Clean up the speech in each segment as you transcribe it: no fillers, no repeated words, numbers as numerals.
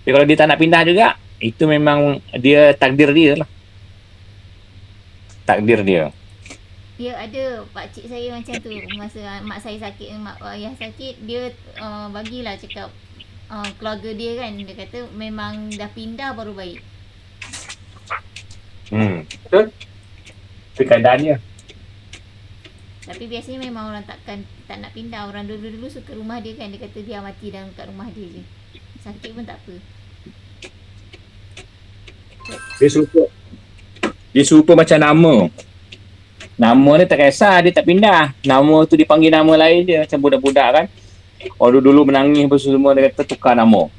Tapi kalau dia tak nak pindah juga, itu memang dia takdir dia lah. Takdir dia. Ya ada pakcik saya macam tu. Masa mak saya sakit, mak ayah sakit, dia bagilah cakap keluarga dia kan. Dia kata memang dah pindah baru baik. Betul? Itu keadaan dia. Tapi biasanya memang orang tak nak pindah. Orang dulu-dulu suka rumah dia kan. Dia kata biar mati dalam kat rumah dia je. Sakit pun tak apa. Dia serupa. Dia serupa macam nama. Nama dia tak kisah, dia tak pindah. Nama tu dipanggil nama lain je. Macam budak-budak kan. Orang dulu menangis apa semua, dia kata tukar nama.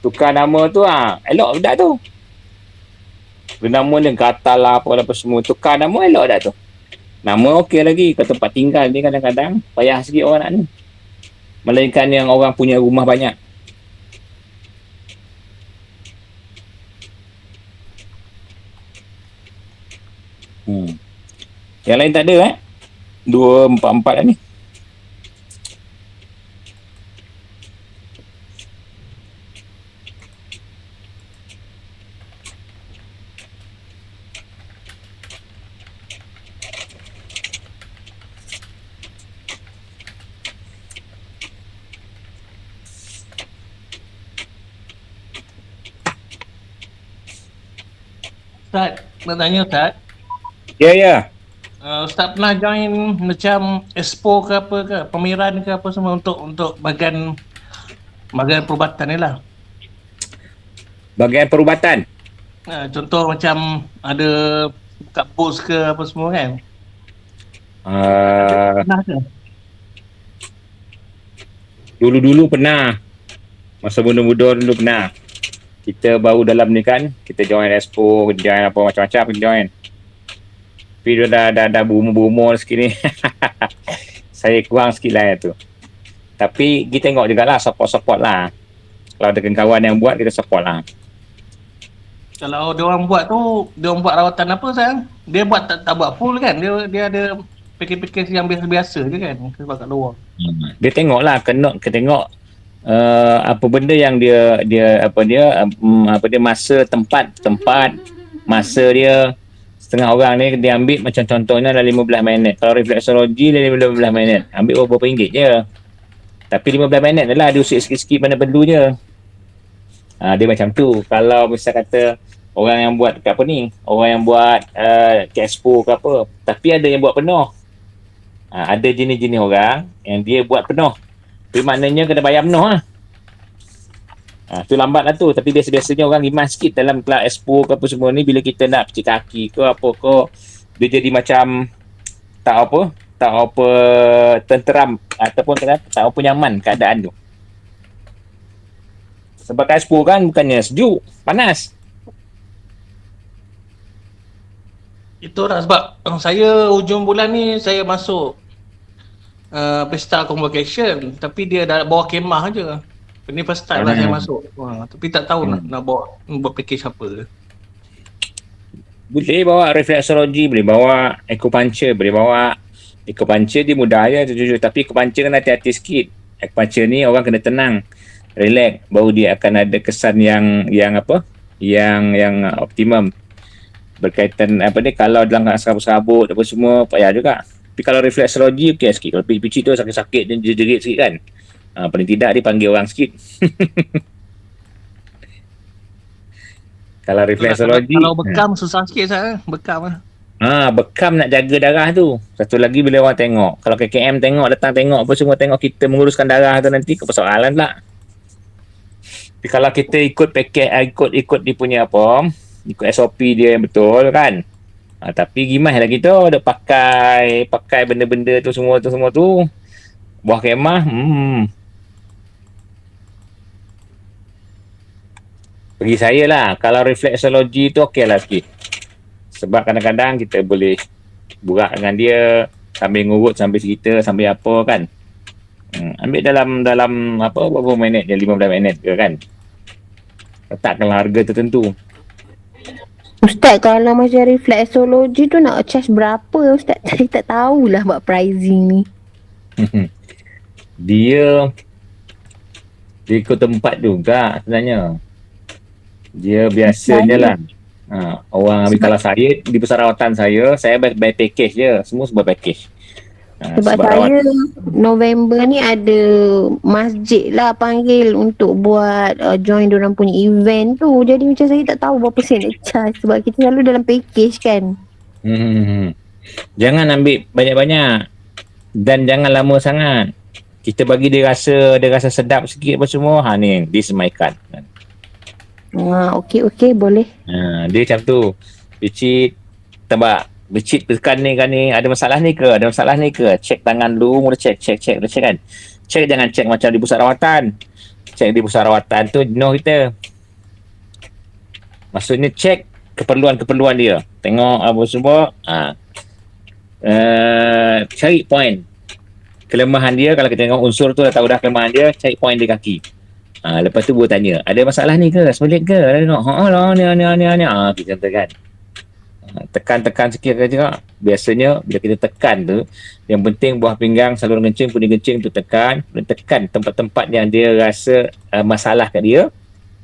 Tukar nama tu elok budak tu. Nama dia gatal lah apa semua. Tukar nama elok dah tu. Nama okey lagi. Ke tempat tinggal ni kadang-kadang payah sikit orang nak ni. Melainkan yang orang punya rumah banyak. Yang lain tak ada 2, 4 ni. Ustaz, nak tanya Ustaz. Ya, ya. Ustaz pernah join macam expo ke apa ke, pameran ke apa semua untuk bahagian perubatan ni lah. Bahagian perubatan. Contoh macam ada buka booth ke apa semua kan. Pernah ke? Dulu-dulu pernah. Masa muda-muda dulu pernah. Kita baru dalam ni kan, kita join expo, kita join apa macam-macam, kita join. Tapi dia dah berumur-umur sikit ni. Saya kurang sikit lah tu. Tapi kita tengok jugalah, support lah. Kalau ada kawan yang buat, kita support lah. Kalau dia orang buat tu, dia orang buat rawatan apa sayang? Dia buat tak buat full kan? Dia ada package-package yang biasa-biasa je kan? Sebab kat luar. Dia tengok lah, kena tengok apa benda yang dia masa tempat masa dia. Setengah orang ni dia ambil macam contohnya dah 15 minit. Kalau refleksologi dia 15 minit. Ambil berapa ringgit je. Tapi 15 minit dah lah, dia usik sikit-sikit mana perlu je. Dia macam tu. Kalau misal kata orang yang buat kat apa ni, orang yang buat expo ke apa, tapi ada yang buat penuh. Ada jenis-jenis orang yang dia buat penuh. Tapi maknanya kena bayar penuh lah. Tu lambat lah tu. Tapi biasa-biasanya orang rimas sikit dalam kelas expo ke apa semua ni. Bila kita nak pecik kaki ke apa ke, dia jadi macam tak apa tenteram ataupun tak apa nyaman keadaan tu. Sebab expo kan bukannya sejuk, panas. Itulah sebab saya hujung bulan ni saya masuk pesta convocation, tapi dia dah bawa kemah je. Ini first time lah saya masuk. Tapi tak tahu nak buat package apa. Boleh bawa refleksologi, boleh bawa acupuncture, boleh bawa acupuncture dia mudah je, jujur. Tapi acupuncture kan hati-hati sikit. Acupuncture ni orang kena tenang, relax, baru dia akan ada kesan yang optimum. Berkaitan kalau dalam serabut-serabut apa semua payah juga. Tapi kalau refleksologi okey sikit. Kalau picit tu sakit-sakit dan jerit sikit kan. Paling tidak dia panggil orang sikit. Kalau refleksologi, kalau bekam susah sikit saya, bekam lah. Bekam nak jaga darah tu. Satu lagi bila orang tengok, kalau KKM datang tengok apa semua, tengok kita menguruskan darah tu nanti persoalan pula. Tapi kalau kita ikut paket, ikut dia punya ikut SOP dia yang betul kan. Tapi gimana lah kita ada pakai benda-benda tu semua tu. Buah kemah, bagi saya lah, kalau refleksologi tu okey lah sikit. Sebab kadang-kadang kita boleh burak dengan dia sambil ngurut, sambil cerita, sambil apa kan. Ambil dalam berapa minit je, 15 minit ke kan. Letakkanlah harga tertentu. Ustaz, kalau macam refleksologi tu nak charge berapa Ustaz? Saya tak tahulah buat pricing ni. Dia Dia ikut tempat juga sebenarnya. Dia biasanya Saya lah. Orang ambil, sebab kalau saya di persarawatan saya by package je. Semua sebab package. sebab Sebab rawat. saya November ni ada masjid lah panggil untuk buat join diorang punya event tu. Jadi macam saya tak tahu berapa sen nak charge sebab kita selalu dalam package kan. Hmm. Jangan ambil banyak-banyak. Dan jangan lama sangat. Kita bagi dia rasa sedap sikit apa semua. Ni, this is my card. Okey boleh. Dia macam tu. Becit, tebak. Becit tekan ni kan ni. Ada masalah ni ke? Ada masalah ni ke? Cek tangan dulu. Mula cek kan. Cek, jangan cek macam di pusat rawatan. Cek di pusat rawatan tu jenuh kita. Maksudnya cek keperluan-keperluan dia. Tengok apa semua. Cari point. Kelemahan dia, kalau kita tengok unsur tu dah tahu dah kelemahan dia, cari point di kaki. Lepas tu buat tanya, ada masalah ni ke? Sulit ke? Ada tengok, ni. Kita katakan. Tekan sikit saja. Biasanya bila kita tekan tu, yang penting buah pinggang, saluran kencing, puning kencing tu tekan. Tekan tempat-tempat yang dia rasa masalah kat dia,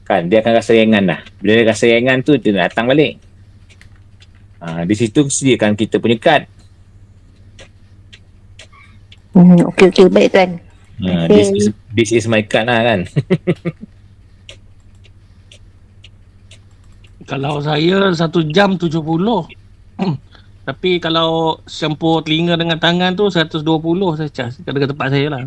kan dia akan rasa ringan dah. Bila dia rasa ringan tu, dia nak datang balik. Di situ sediakan kita punya kad. Okey baik tuan. This is my card lah kan. Kalau saya 1 jam 70. Tapi kalau syampur telinga dengan tangan tu 120 saya charge dekat tempat saya lah.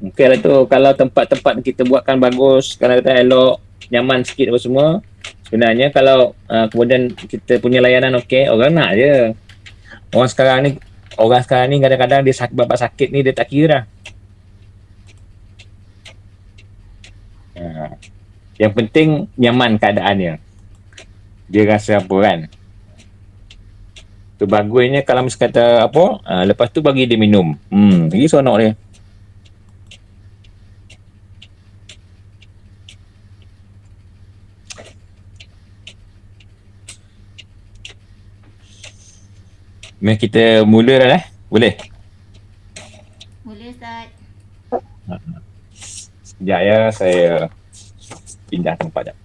Okey lah tu. Kalau tempat-tempat kita buatkan bagus, kalau kita elok, nyaman sikit apa semua, sebenarnya kalau kemudian kita punya layanan okey, orang nak je. Orang sekarang ni kadang-kadang dia bapak sakit ni dia tak kira dah. Yang penting nyaman keadaannya. Dia rasa apa kan. Tu bagusnya kalau mesti kata apa, lepas tu bagi dia minum. Lagi seronok dia. Mari kita mula dah lah. Boleh? Boleh Ustaz. Sekejap ya, saya pindah tempat dah.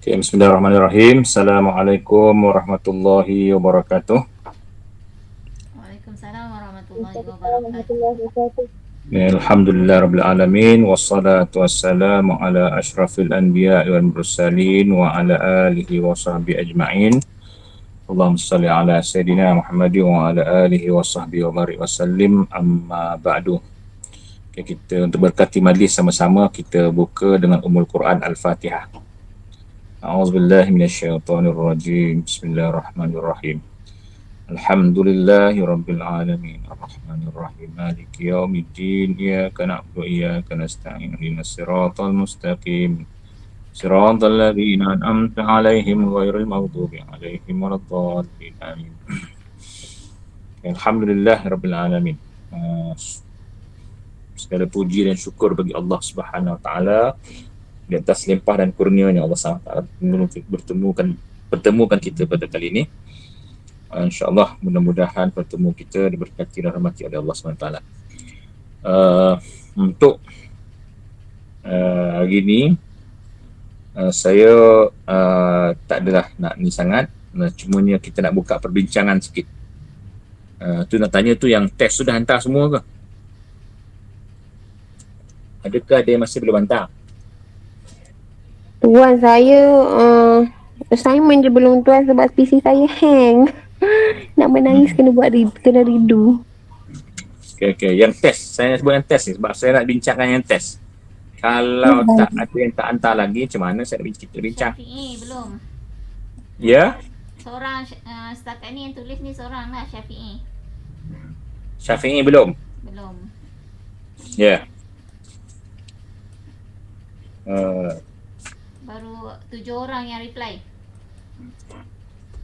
Okay, bismillahirrahmanirrahim. Assalamualaikum warahmatullahi wabarakatuh. Waalaikumsalam warahmatullahi wabarakatuh. Alhamdulillah Rabbil Alamin. Wassalatu wassalamu ala ashrafil anbiya wal mursalin wa ala alihi wa sahbihi ajma'in. Allahumma salli ala Sayyidina Muhammad wa ala alihi wa sahbihi wa barik wa sallim, amma ba'du. Okay, kita untuk berkati majlis sama-sama kita buka dengan Ummul Quran Al-Fatihah. A'udzubillahi minasyaitonirrajim. Bismillahirrahmanirrahim. Alhamdulillahi Rabbil Alamin Ar-Rahmanir-Rahim Maliki Yawmiddin Iyaka na'budu wa iyaka nasta'in Ihdinas siratal mustaqim Siratal ladzina an'amta 'alaihim ghairil maghdubi 'alaihim waladdallin Amin. Alhamdulillahi Rabbil Alamin. Segala puji dan syukur bagi Allah Subhanahu Wa Taala di atas limpah dan kurnia-Nya. Allah Subhanahu Wa Taala pertemukan kita pada kali ini. InsyaAllah mudah-mudahan pertemuan kita diberkati dan rahmati oleh Allah SWT. Untuk hari ini saya tak adalah nak ni sangat, cumanya kita nak buka perbincangan sikit. Tu nak tanya tu, yang test sudah hantar semua ke? Adakah ada yang masih belum hantar? Tuan saya assignment je belum tuan sebab PC saya hang. Nak menangis kena redo. Okay. Yang test, saya sebut yang test ni sebab saya nak bincangkan yang test. Kalau tak ada yang tak hantar lagi, macam mana saya nak bincang? Syafi'i belum. Ya? Seorang setakat ni yang tulis ni seorang lah, Syafi'i. Syafi'i belum? Belum. Ya. Baru 7 orang yang reply.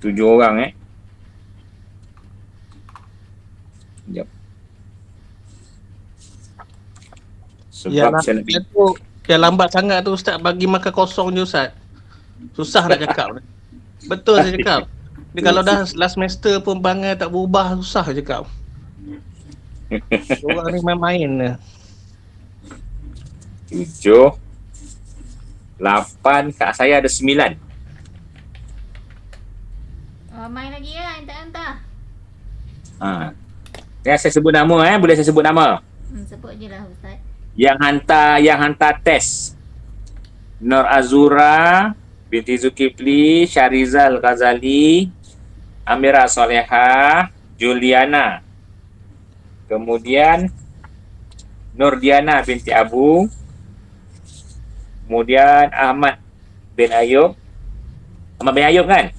7 orang Sekejap. Sebab saya nak yang lambat sangat tu Ustaz, bagi makan kosong je Ustaz. Susah nak cakap. Betul saya cakap. Dia kalau dah last semester pun bangai tak berubah, susah cakap. Orang ni main-main. 7 8, kat saya ada 9. Main lagi lah yang tak hantar. Ya, saya sebut nama boleh saya sebut nama? Sebut je lah Ustaz. Yang hantar test. Nur Azura binti Zulkifli, Syarizal Ghazali, Amira Solehah, Juliana. Kemudian Nur Diana binti Abu. Kemudian Ahmad bin Ayub. Ahmad bin Ayub kan?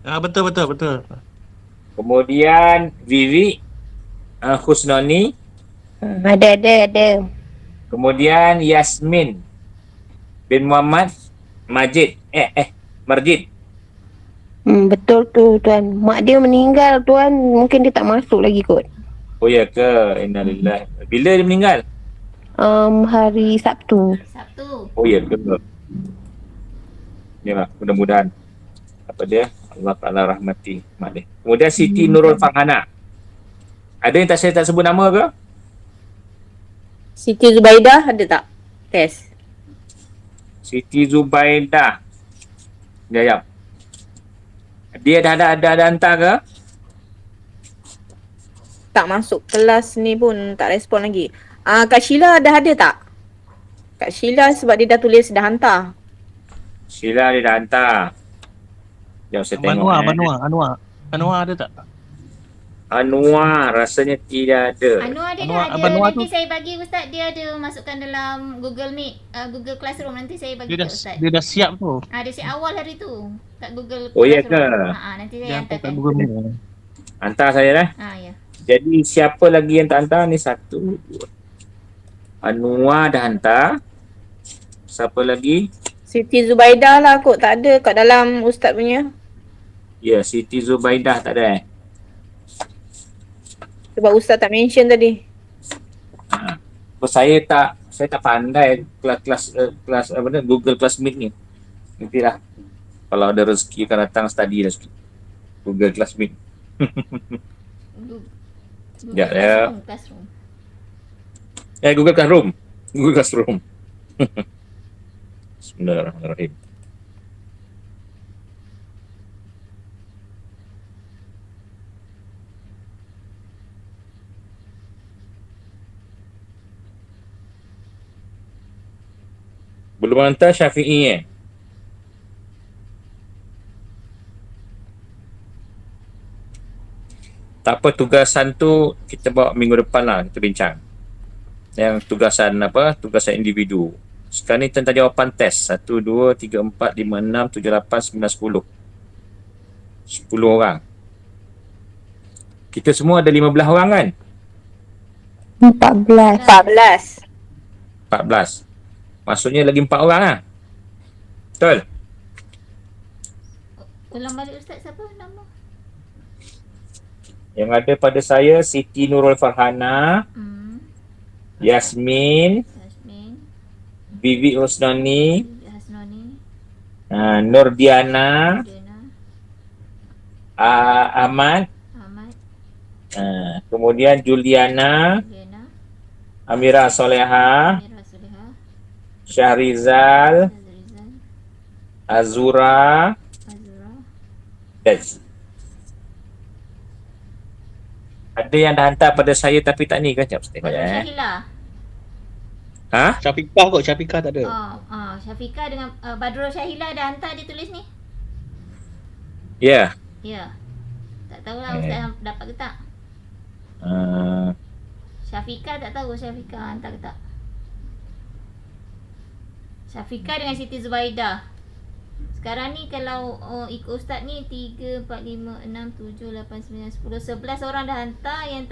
Betul. Kemudian Vivi Husnoni. Ada. Kemudian Yasmin bin Muhammad Majid. Marjid. Betul tu tuan. Mak dia meninggal tuan. Mungkin dia tak masuk lagi kot. Oh ya ke? Innalillah. Bila dia meninggal? Hari Sabtu. Oh ya ke? Ya, mudah-mudahan apa dia? Allah Ta'ala rahmati mak dia. Kemudian Siti Nurul Farhana. Ada yang saya tak sebut nama ke? Siti Zubaidah ada tak? Test. Siti Zubaidah. Ya. Dia dah ada hantar ke? Tak masuk kelas ni pun tak respon lagi. Kak Sheila dah ada tak? Kak Sheila sebab dia dah tulis dah hantar. Sheila dia dah hantar. Jom saya tengok. Anwar ada tak? Anwar rasanya tidak ada. Anwar dia Anwar- dah Abang ada. Anwar Nanti tu- saya bagi Ustaz, dia ada masukkan dalam Google Meet, Google Classroom. Nanti saya bagi Dia kat Ustaz. dah siap tu. Dia siap awal hari tu kat Google Oh, ya Classroom. ke? Nanti saya Dia hantar kat hantarkan. Google Meet. Hantar saya lah. Ya. Jadi siapa lagi yang tak hantar ni? 1, 2. Anwar dah hantar. Siapa lagi? Siti Zubaidah lah kot, tak ada kat dalam Ustaz punya. Ya, Siti Zubaidah tak ada Sebab Ustaz tak mention tadi. So, saya tak pandai kelas apa ni, Google Classmeet ni. Nantilah kalau ada rezeki akan datang study lah sikit. Google Classmeet. Google Ya, ya. Classroom. Google Classroom. Google Classroom. Bismillahirrahmanirrahim. Belum hantar Syafi'i Tak apa, tugasan tu kita bawa minggu depan lah, kita bincang. Yang tugasan apa? Tugasan individu. Sekarang ni tentang jawapan test. 1, 2, 3, 4, 5, 6, 7, 8, 9, 10. 10 orang. Kita semua ada 15 orang kan? 14. 14. 14. Maksudnya lagi 4 orang lah. Betul? Ulang balik Ustaz, siapa nama? Yang ada pada saya Siti Nurul Farhana, Yasmin, Yasmin, Vivi Husnoni, Hasnoni, Nur Diana, Diana, Ahmad, Ahmad, kemudian Juliana, Diana, Amira Soleha, Mira Suleha, Syahrizal, Azrizal, Azura. Azura. Yes. Ada yang dah hantar pada saya tapi tak ni kan? Sekejap, saya tengok Badrul je. Syahila. Ha? Syafiqah tak ada. Syafiqah dengan Badrul Syahila dah hantar dia tulis ni. Ya. Ya. Tak tahulah Ustaz dapat ke tak. Syafiqah tak tahu Syafiqah hantar ke tak. Syafiqah dengan Siti Zubaidah. Sekarang ni kalau ikut Ustaz ni 3, 4, 5, 6, 7, 8, 9, 10, 11 orang dah hantar. Yang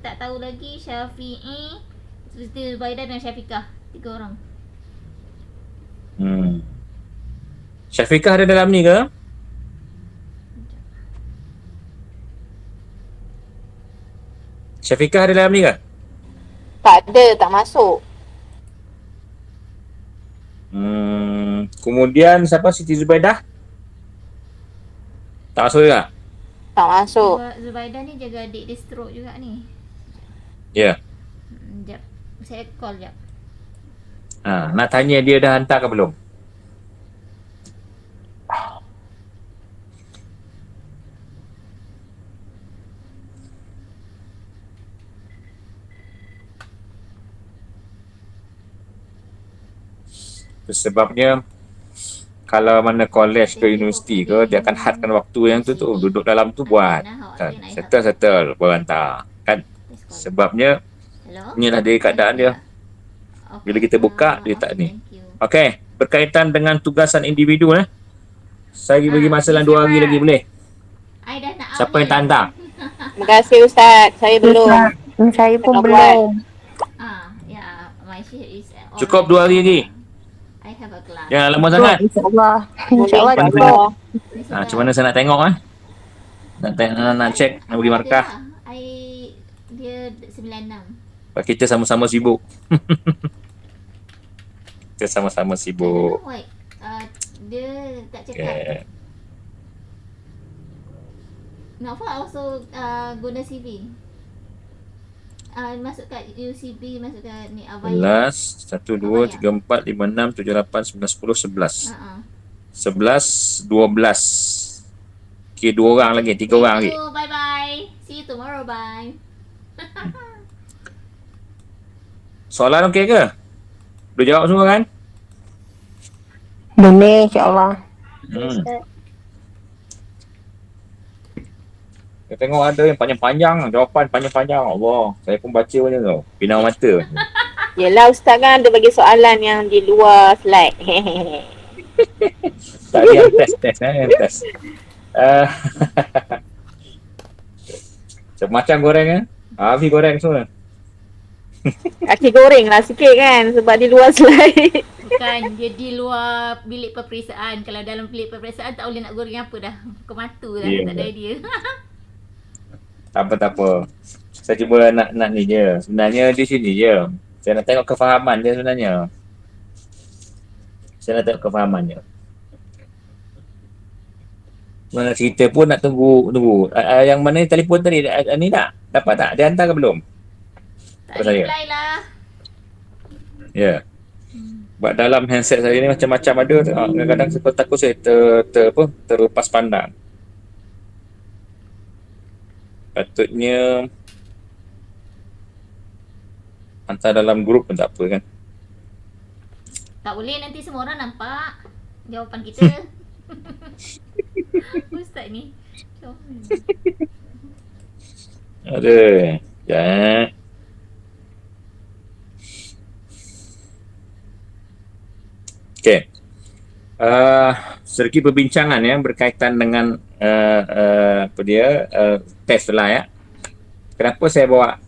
tak tahu lagi Syafi'i, Siti Zubaidah dan Syafiqah. 3 orang. Syafiqah ada dalam ni ke? Syafiqah ada dalam ni ke? Tak ada, tak masuk. Kemudian siapa? Siti Zubaidah? Tak masuk juga? Tak masuk. Zubaidah ni jaga adik dia stroke juga ni. Ya. Sekejap. Saya call sekejap. Nak tanya dia dah hantar ke belum? Sebabnya kalau mana college ke universiti ke, dia akan hadkan waktu yang tu duduk dalam tu buat kan. Settle baru hantar kan. Sebabnya Hello? inilah dia keadaan dia. Bila kita buka, dia tak ni. Okey, berkaitan dengan tugasan individu saya bagi masa dalam 2 hari lagi boleh. I dah nak Siapa yang tak hantar? Terima kasih Ustaz. Saya belum. Saya pun Tak belum. Yeah, my shift is Cukup 2 hari lagi. I have a class. Jangan lama sangat. InsyaAllah. Boleh, InsyaAllah insyaAllah. Macam mana saya nak tengok nak check, nak bagi markah. Dia 96. Kita sama-sama sibuk. Kita sama-sama sibuk. Wait, dia tak cakap. Okay. Naufal also guna CV. Masuk kat UCB, masuk kat ni Avaya. 11, 1, 2, 3, 4, 5, 6, 7, 8, 9, 10, 11. 11, 12. Okay, 2 orang lagi, 3 orang lagi. Bye bye. See you tomorrow. Bye. Soalan okey ke? Boleh jawab semua kan? Boleh, insyaAllah. Saya tengok ada yang panjang-panjang, jawapan panjang-panjang. Allah, saya pun baca macam tu. Pinang mata. Yelah Ustaz kan ada bagi soalan yang di luar slide. Tak ada yang test. Macam goreng Afi goreng semua. Kaki goreng lah sikit kan sebab di luar slide. Bukan, dia di luar bilik peperiksaan. Kalau dalam bilik peperiksaan tak boleh nak goreng apa dah. Buka mata dah, tak ada idea. Tak apa. Saya cuba nak ni je. Sebenarnya di sini je. Saya nak tengok kefahaman dia sebenarnya. Mana cerita pun nak tunggu. Yang mana telefon tadi, ni tak? Dapat tak? Dia hantar ke belum? Tak reply lah. Ya. Sebab dalam handset saya ni macam-macam ada. Kadang-kadang saya takut saya terlepas pandang. Patutnya hantar dalam grup pun tak apa kan. Tak boleh nanti semua orang nampak jawapan kita. Ustaz ni. Ada. Ya. Okey. Segi perbincangan yang berkaitan dengan test lah ya. Kenapa saya bawa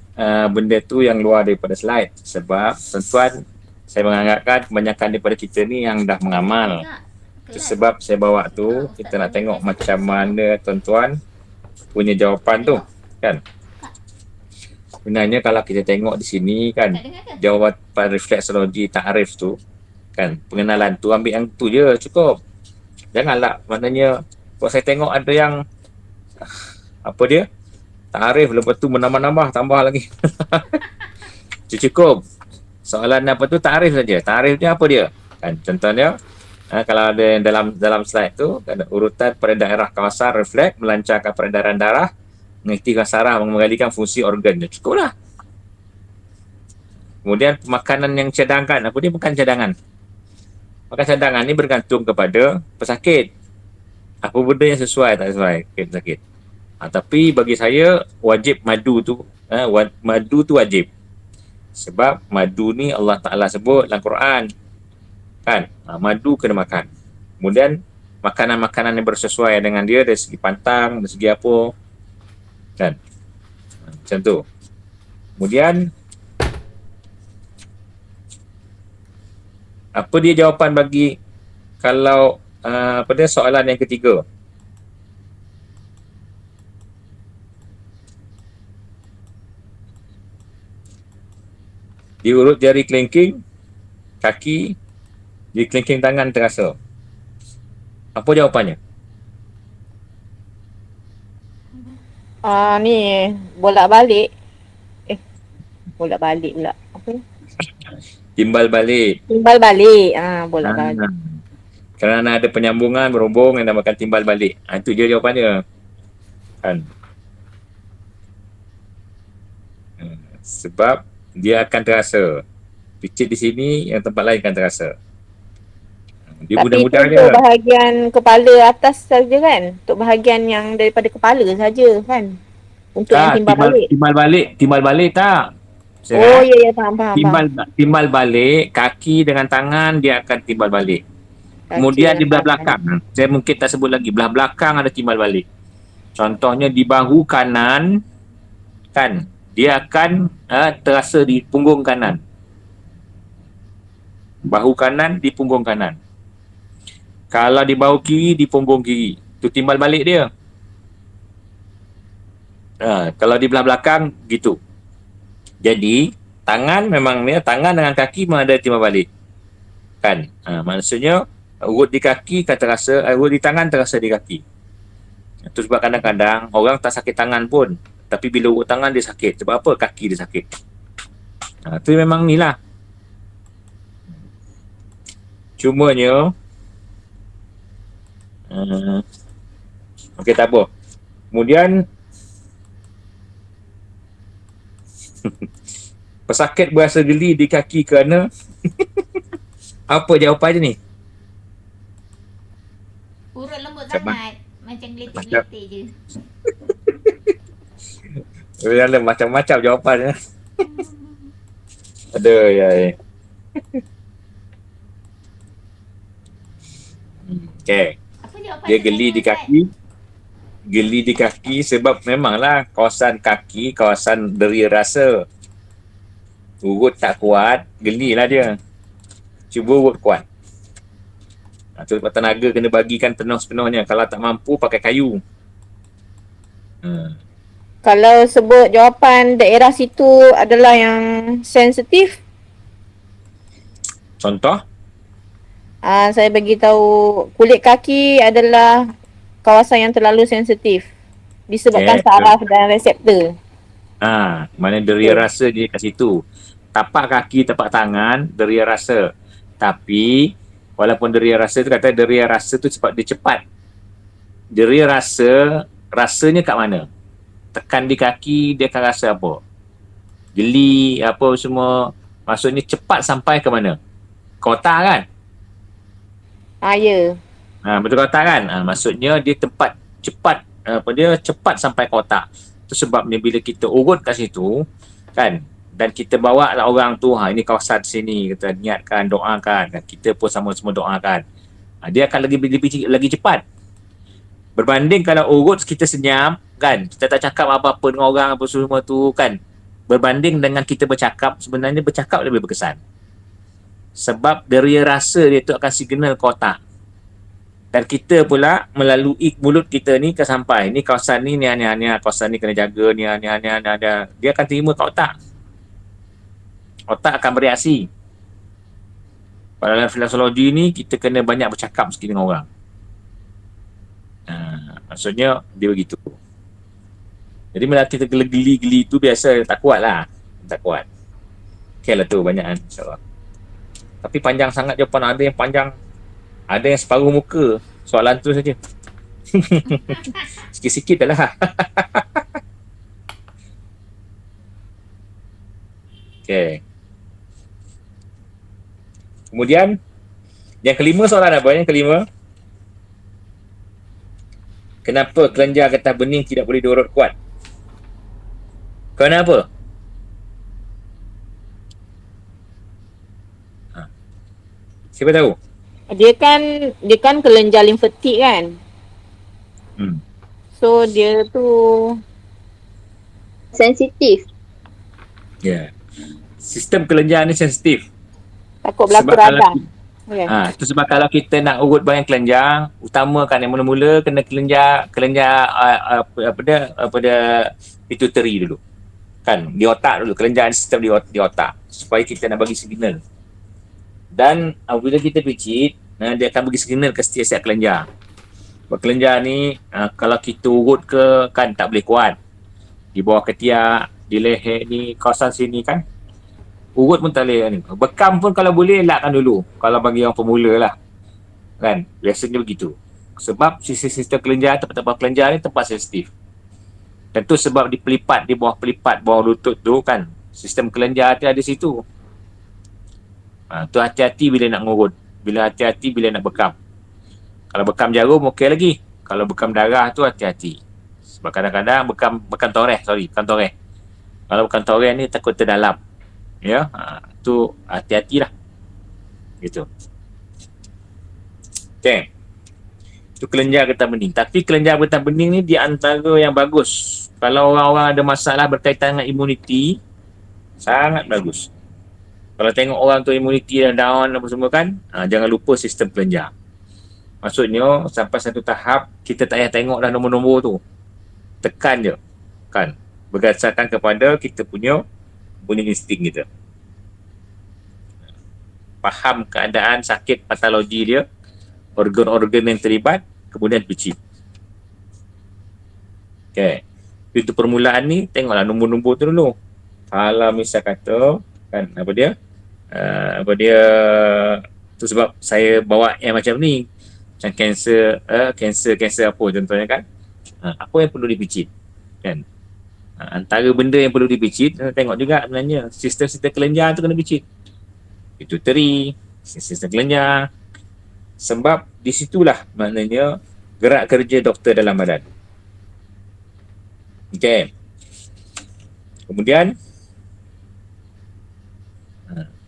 benda tu yang luar daripada slide? Sebab tuan-tuan, saya menganggapkan kebanyakan daripada kita ni yang dah mengamal. Itu sebab saya bawa tu, kita nak tengok macam mana tuan-tuan punya jawapan tu, kan? Sebenarnya kalau kita tengok di sini kan, jawapan refleksologi ta'arif tu, kan, pengenalan tu ambil yang tu je cukup. Janganlah maknanya kalau saya tengok ada yang apa dia? Ta'arif lepas tu menambah-nambah tambah lagi. Cukup. Soalan apa tu ta'arif saja. Ta'arif ni apa dia? Kan contohnya kalau ada dalam slide tu ada urutan pada daerah kawasan refleks melancarkan peredaran darah, mengaktifkan saraf, mengendalikan fungsi organnya. Cukuplah. Kemudian makanan yang cadangkan. Apa dia bukan cadangan? Maka cadangan ni bergantung kepada pesakit. Apa benda yang sesuai tak sesuai ke pesakit. Tapi bagi saya wajib madu tu wajib. Sebab madu ni Allah Ta'ala sebut dalam Quran. Kan? Madu kena makan. Kemudian makanan-makanan yang bersesuaian dengan dia dari segi pantang, dari segi apa. Kan? Macam tu. Kemudian apa dia jawapan bagi kalau pada soalan yang ketiga? Diurut jari kelingking, kaki, di kelingking tangan terasa. Apa jawapannya? Ni bolak-balik. Bolak-balik pula. Apa ni? Timbal balik. Timbal balik. Bolak-balik. Kerana ada penyambungan berhubung yang dinamakan timbal balik. Itu je jawapannya. Kan? Sebab dia akan terasa. Picit di sini, yang tempat lain akan terasa. Dia Tapi mudah-mudah itu untuk bahagian kepala atas saja kan? Untuk bahagian yang daripada kepala saja kan? Untuk yang timbal balik tak. Ya, faham. Timbal balik, kaki dengan tangan dia akan timbal balik. Kemudian di belah belakang, saya mungkin tak sebut lagi, belah belakang ada timbal balik. Contohnya di bahu kanan, kan, dia akan terasa di punggung kanan. Bahu kanan di punggung kanan. Kalau di bahu kiri, di punggung kiri. Itu timbal balik dia. Kalau di belah belakang, gitu. Jadi, tangan memang dia, tangan dengan kaki memang ada timbal balik. Kan? Maksudnya, urut di kaki akan terasa, urut di tangan terasa di kaki. Itu sebab kadang-kadang orang tak sakit tangan pun. Tapi bila urut tangan dia sakit. Sebab apa? Kaki dia sakit. Itu memang ni lah. Cumanya, okey, tak apa. Kemudian, pesakit berasa geli di kaki kerana apa jawapannya ni? Urut lembut sangat. Macam geletik-geletik je. Macam-macam jawapannya. Ada ya. Okey. Apa jawapan Dia geli di kaki. Geli di kaki sebab memanglah kawasan kaki, kawasan deria rasa. Urut tak kuat, gelilah dia. Cuba urut kuat. Tu tenaga kena bagikan penuh-penuhnya. Kalau tak mampu pakai kayu. Kalau sebut jawapan daerah situ adalah yang sensitif, Contoh? saya bagi tahu kulit kaki adalah kawasan yang terlalu sensitif disebabkan saraf dan reseptor. Mana deria rasa dia kat situ. Tapak kaki, tapak tangan, deria rasa. Tapi walaupun deria rasa tu kata deria rasa tu dia cepat. Deria rasa, rasanya kat mana? Tekan di kaki dia akan rasa apa? Geli apa semua. Maksudnya cepat sampai ke mana? Kota kan? Ya. Betul kota kan? Maksudnya dia tempat cepat, dia cepat sampai kota. Itu sebabnya bila kita urut kat situ kan, dan kita bawa lah orang tu, ini kawasan sini, kita niatkan, doakan, dan kita pun sama-sama doakan. Dia akan lagi cepat. Berbanding kalau urut kita senyap kan, kita tak cakap apa-apa dengan orang apa semua tu kan. Berbanding dengan kita bercakap, sebenarnya bercakap lebih berkesan. Sebab deria rasa dia tu akan signal ke otak. Dan kita pula melalui mulut kita ni akan sampai, ni kawasan ni, kawasan ni kena jaga, ni. Dia akan terima ke otak. Otak akan bereaksi. Pada dalam filosofi ni, kita kena banyak bercakap sikit dengan orang. Maksudnya, dia begitu. Jadi, bila kita geli-geli tu biasa, tak kuat lah. Tak kuat. Okay lah tu, banyak kan. InsyaAllah. Tapi panjang sangat jawapan, ada yang panjang. Ada yang separuh muka. Soalan tu saja. Sikit-sikit dah lah. Okay. Kemudian, yang kelima soalan apa? Yang kelima. Kenapa kelenjar getah bening tidak boleh diurut kuat? Kenapa? Siapa tahu? Dia kan kelenjar limfatik kan. So dia tu Sensitif. Ya. Sistem kelenjar ni sensitif. takut berlaku Sebab kalau radang. Okay. Itu sebab kalau kita nak urut bahagian kelenjar, utamakan yang mula-mula kena kelenjar pituitary dulu. Kan, di otak dulu, kelenjar sistem di otak supaya kita nak bagi signal. Dan apabila kita picit, dia akan bagi signal ke setiap kelenjar. Sebab kelenjar ni kalau kita urut ke kan tak boleh kuat. Di bawah ketiak, di leher ni, kawasan sini kan. Urut pun tak boleh ni. Bekam pun kalau boleh elakkan dulu. Kalau bagi orang pemula lah. Kan? Biasanya begitu. Sebab sistem kelenjar, tempat-tempat kelenjar ni tempat sensitif. Tentu sebab di pelipat, di bawah pelipat, bawah lutut tu kan. Sistem kelenjar tu ada situ. Tu hati-hati bila nak ngurut. Bila hati-hati bila nak bekam. Kalau bekam jarum okey lagi. Kalau bekam darah tu hati-hati. Sebab kadang-kadang bekam toreh. Kalau bekam toreh ni takut terdalam. Ya, tu hati-hatilah. Gitu. Okay. Itu kelenjar getah bening. Tapi kelenjar getah bening ni di antara yang bagus. Kalau orang-orang ada masalah berkaitan dengan imuniti, sangat bagus. Kalau tengok orang tu imuniti dan down apa semua kan, jangan lupa sistem kelenjar. Maksudnya sampai satu tahap kita tak payah tengok dah nombor-nombor tu. Tekan je. Kan? Berdasarkan kepada kita punya insting kita. Faham keadaan sakit patologi dia, organ-organ yang terlibat, kemudian picit. Okay. Itu permulaan ni, tengoklah nombor-nombor tu dulu. Kalau misal kata, kan, apa dia, tu sebab saya bawa yang macam ni. Macam kanser apa contohnya kan. Apa yang perlu dipicit? Kan? Antara benda yang perlu dipicit, tengok juga sebenarnya sistem-sistem kelenjar tu kena picit. Pituitary, sistem kelenjar. Sebab di situlah maknanya gerak kerja doktor dalam badan. Okey. Kemudian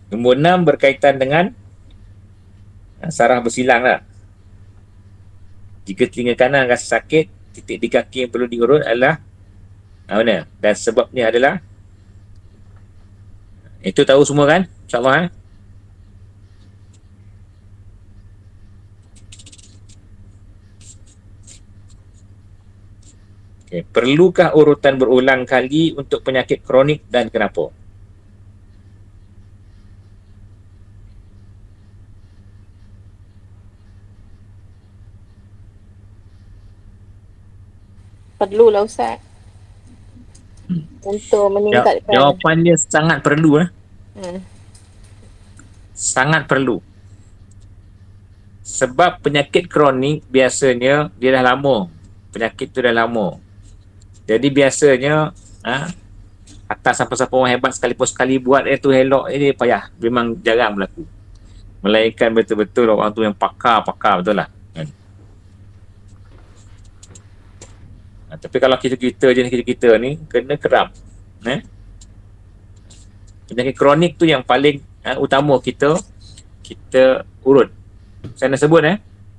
nombor 6 berkaitan dengan saraf bersilang lah. Jika telinga kanan rasa sakit, titik di kaki yang perlu diurut adalah mana? Dan sebabnya adalah itu tahu semua kan? InsyaAllah Okay. Perlukah urutan berulang kali untuk penyakit kronik dan kenapa? Perlulah Ustaz. Untuk meningkatkan. Jawapan dia sangat perlu lah. Sangat perlu. Sebab penyakit kronik biasanya dia dah lama. Penyakit tu dah lama. Jadi biasanya atas siapa-siapa orang hebat sekalipun sekali buat tu elok dia payah. Memang jarang berlaku. Melainkan betul-betul orang tu yang pakar betul lah kan? Tapi kalau kita jenis kita ni kena keram penyakit kronik tu yang paling utama kita urut. Saya nak sebut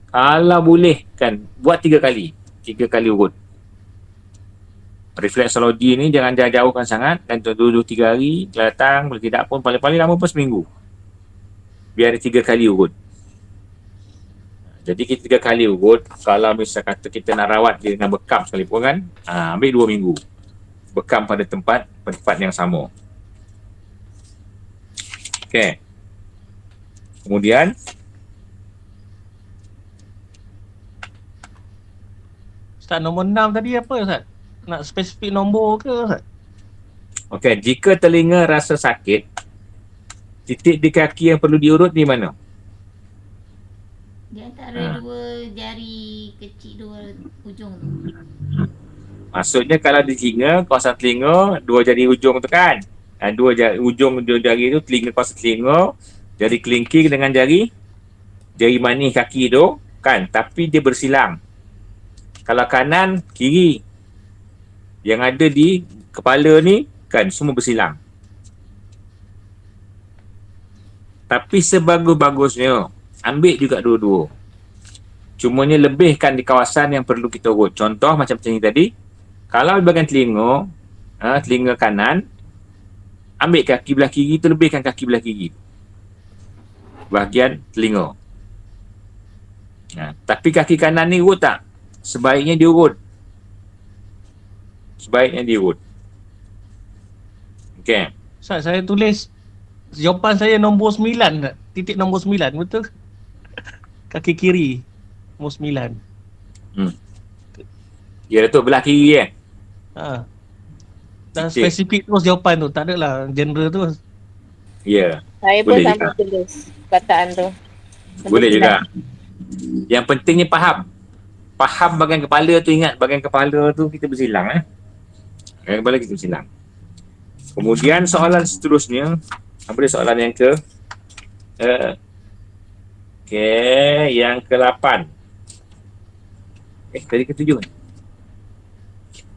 kalau boleh kan buat 3 kali urut. Refleksologi ni jangan jauhkan sangat dan duduk 3 hari datang, boleh tidak pun paling-paling lama pun seminggu. Biar 3 kali urut. Jadi kita 3 kali urut, kalau misal kata kita nak rawat dia dengan bekam sekalipun kan, ambil 2 minggu. Bekam pada tempat yang sama. Okey. Kemudian Ustaz, nombor 6 tadi apa Ustaz? Nak spesifik nombor ke Ustaz? okey, jika telinga rasa sakit, titik di kaki yang perlu diurut di mana? Di antara 2 jari kecil 2 ujung tu. Maksudnya kalau di telinga, kawasan telinga, 2 jari ujung tu kan, 2 jari ujung 2 jari tu, telinga, kawasan telinga, jari kelingking dengan jari manis kaki tu kan, tapi dia bersilang. Kalau kanan, kiri, yang ada di kepala ni kan semua bersilang. Tapi sebagus-bagusnya ambil juga dua-dua. Cumanya lebihkan di kawasan yang perlu kita urut. Contoh macam ni tadi, kalau bahagian telinga, telinga kanan, ambil kaki belah kiri tu, lebihkan kaki belah kiri. Bahagian telinga. Tapi kaki kanan ni urut tak? Sebaiknya diurut. Okey. Ustaz, saya tulis jawapan saya nombor 9 tak? Titik nombor 9, betul? Kaki kiri. Nombor 9. Ya, Datuk, belah kiri Dan Titik. spesifik terus jawapan tu. Tak adalah genre tu. Ya, Saya pun Boleh sama juga. tulis perkataan tu. boleh juga. Yang pentingnya faham bahagian kepala tu, ingat bahagian kepala tu kita bersilang bahagian kepala kita bersilang. Kemudian soalan seterusnya, apa dia soalan yang yang ke-8. Tadi ke-7 kan?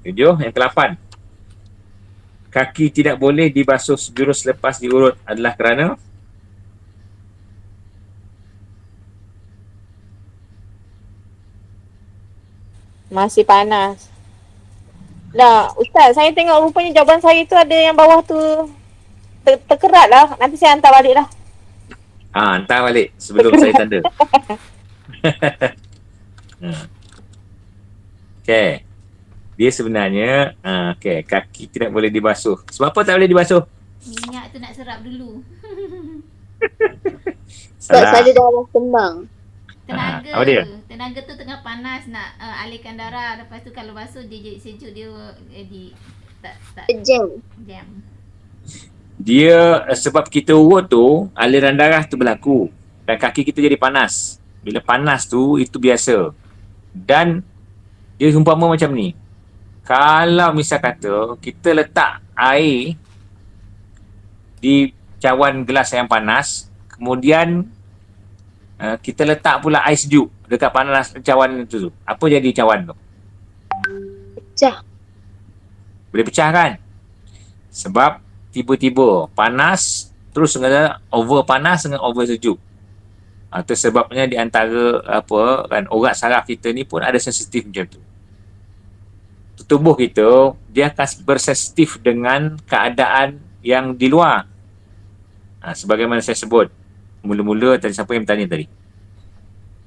7, yang ke-8. Kaki tidak boleh dibasuh sejurus selepas diurut adalah kerana Masih panas. Lah, Ustaz, saya tengok rupanya jawapan saya tu ada yang bawah tu terkerat lah. Nanti saya hantar balik lah. hantar balik sebelum saya tanda. Okey. Dia sebenarnya kaki tidak boleh dibasuh. Sebab apa tak boleh dibasuh? Minyak tu nak serap dulu. Sebab Salah. saya darah kembang. Tenaga. apa dia? Tenaga tu tengah panas nak alihkan darah. Lepas tu kalau basuh dia jadi sejuk, dia tak Jam. jam. Dia sebab kita urut tu, aliran darah tu berlaku dan kaki kita jadi panas. Bila panas tu, itu biasa. Dan dia umpama macam ni. Kalau misal kata kita letak air di cawan gelas yang panas, kemudian kita letak pula air sejuk dekat panas cawan tu. Apa jadi cawan tu? Pecah. Boleh pecah kan? Sebab tiba-tiba panas terus dengan over panas dengan over sejuk. Itu sebabnya di antara urat saraf kita ni pun ada sensitif macam tu. Tubuh kita dia akan bersensitif dengan keadaan yang di luar. Sebagaimana saya sebut mula-mula tadi, siapa yang bertanya tadi?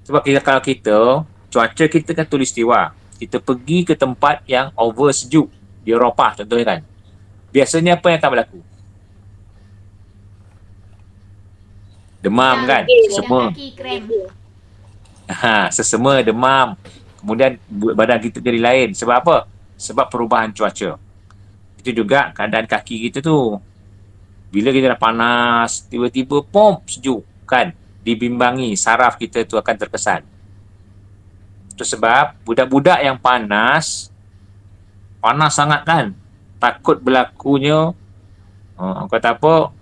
Sebab kalau kita cuaca kita kan tulistiwa, kita pergi ke tempat yang over sejuk di Eropah contohnya kan, biasanya apa yang akan berlaku? Demam kan, sesama. Kaki krem. Sesama, demam. Kemudian badan kita jadi lain. Sebab apa? Sebab perubahan cuaca. Itu juga keadaan kaki kita tu. Bila kita dah panas, tiba-tiba sejuk kan, dibimbangi, saraf kita tu akan terkesan. Itu sebab budak-budak yang panas sangat kan, takut berlakunya kata apa,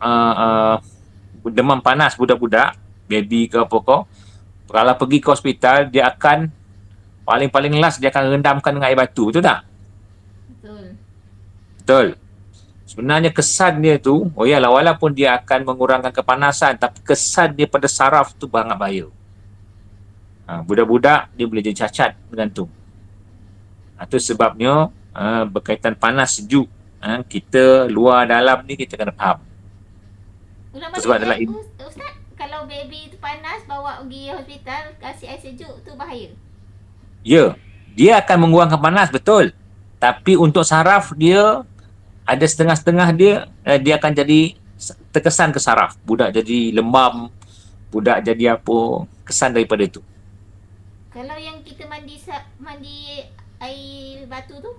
demam panas budak-budak. baby ke apa kau, kalau pergi ke hospital, dia akan paling-paling last dia akan rendamkan dengan air batu, betul tak? Betul. Betul. Sebenarnya kesan dia tu, oh yalah, walaupun dia akan mengurangkan kepanasan, tapi kesan dia pada saraf tu sangat bahaya. Budak-budak dia boleh jadi cacat bergantung. Itu sebabnya berkaitan panas sejuk, kita luar dalam ni kita kena faham. Sebab dalam Ustaz, kalau baby tu panas bawa pergi hospital kasih air sejuk tu bahaya. Ya, dia akan mengurangkan panas, betul. Tapi untuk saraf dia ada setengah-setengah dia akan jadi terkesan ke saraf. Budak jadi lemam, budak jadi apa, kesan daripada itu. Kalau yang kita mandi air batu tu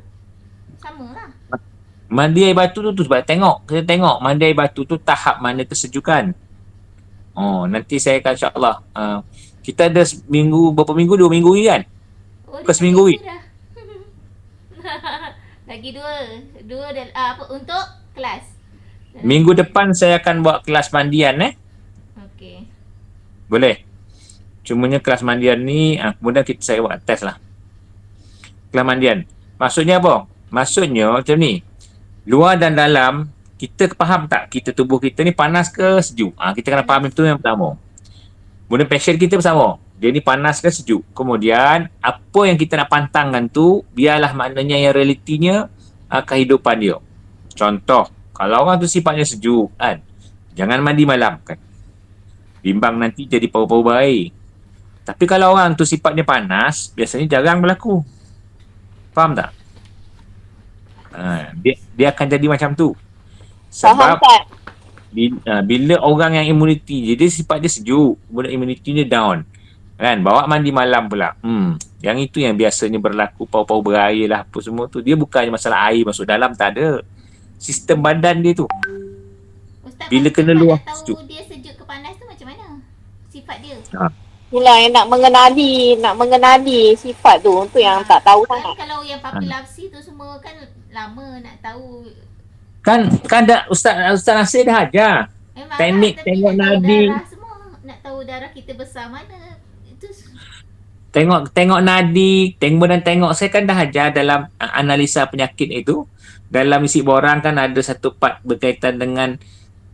sama lah. Mandi air batu tu sebab kita tengok mandi air batu tu tahap mana kesejukan. Nanti saya akan insya-Allah kita ada berapa minggu, 2 minggu ni kan? Ke seminggu ni? Lagi dua apa untuk kelas. Minggu depan saya akan buat kelas mandian Okey. Boleh. Cumanya kelas mandian ni kemudian saya buat test lah. Kelas mandian. Maksudnya apa? Maksudnya macam ni. Luar dan dalam, kita faham tak kita tubuh kita ni panas ke sejuk? Kita kena faham itu yang pertama. Kemudian passion kita bersama. Dia ni panas ke sejuk? Kemudian apa yang kita nak pantangkan tu biarlah maknanya yang realitinya kehidupan dia. Contoh, kalau orang tu sifatnya sejuk kan, jangan mandi malam kan. Bimbang nanti jadi bau-bau air. Tapi kalau orang tu sifatnya panas, biasanya jarang berlaku. Faham tak? Dia akan jadi macam tu. Faham Sebab tak? bila orang yang imuniti dia sifat dia sejuk, kemudian imuniti dia down kan, bawa mandi malam pula, yang itu yang biasanya berlaku pau-pau berair lah apa semua tu. Dia bukannya masalah air masuk dalam, tak ada. Sistem badan dia tu Ustaz, bila kena luar sejuk. tahu dia sejuk ke panas tu macam mana sifat dia? Itulah yang nak mengenali sifat tu yang tak tahu sangat. Kalau yang papilapsi tu semua kan lama nak tahu. Kan dah Ustaz Nasir dah ajar teknik tengok nadi. Nak tahu darah kita besar mana. Itu Tengok nadi, tengok saya kan dah ajar dalam analisa penyakit itu. Dalam isi borang kan ada satu part berkaitan dengan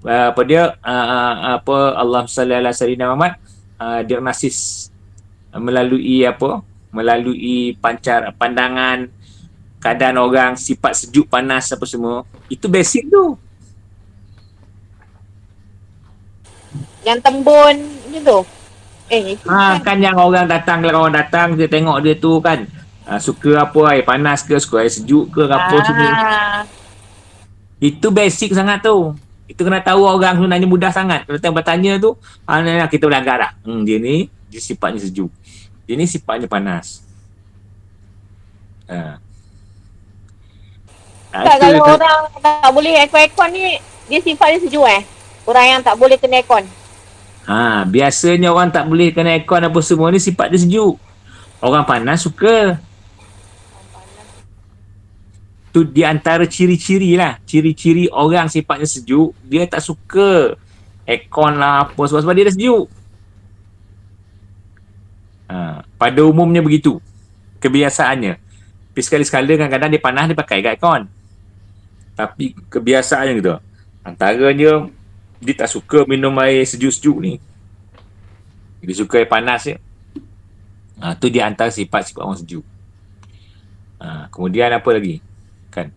Allahumma salli ala sayyidina Muhammad, diagnosis melalui pandangan keadaan orang, sifat sejuk panas apa semua. Itu basic tu. Yang tembun gitu. Itu Kan yang orang datang, dia tengok dia tu kan, suka apa, air panas ke, suka air sejuk ke, apa semua. Itu basic sangat tu. Itu kena tahu orang sebenarnya mudah sangat. Kalau datang bertanya tu, kita boleh agak dah. Dia sifatnya sejuk. Dia ni sifatnya panas. Kalau orang tak boleh aircon ni, dia sifatnya sejuk orang yang tak boleh kena aircon. Biasanya orang tak boleh kena aircon apa semua ni sifat dia sejuk. Orang panas suka. Tu di antara ciri-ciri lah. Ciri-ciri orang sifatnya sejuk, dia tak suka aircon lah apa sebab dia dah sejuk. Pada umumnya begitu kebiasaannya. Tapi sekali-sekala kadang-kadang dia panas dia pakai aircon. Tapi kebiasaannya gitu. Antaranya dia tak suka minum air sejuk-sejuk ni. Dia suka air panas je. Tu dia antara sifat-sifat orang sejuk. Kemudian apa lagi? Kan?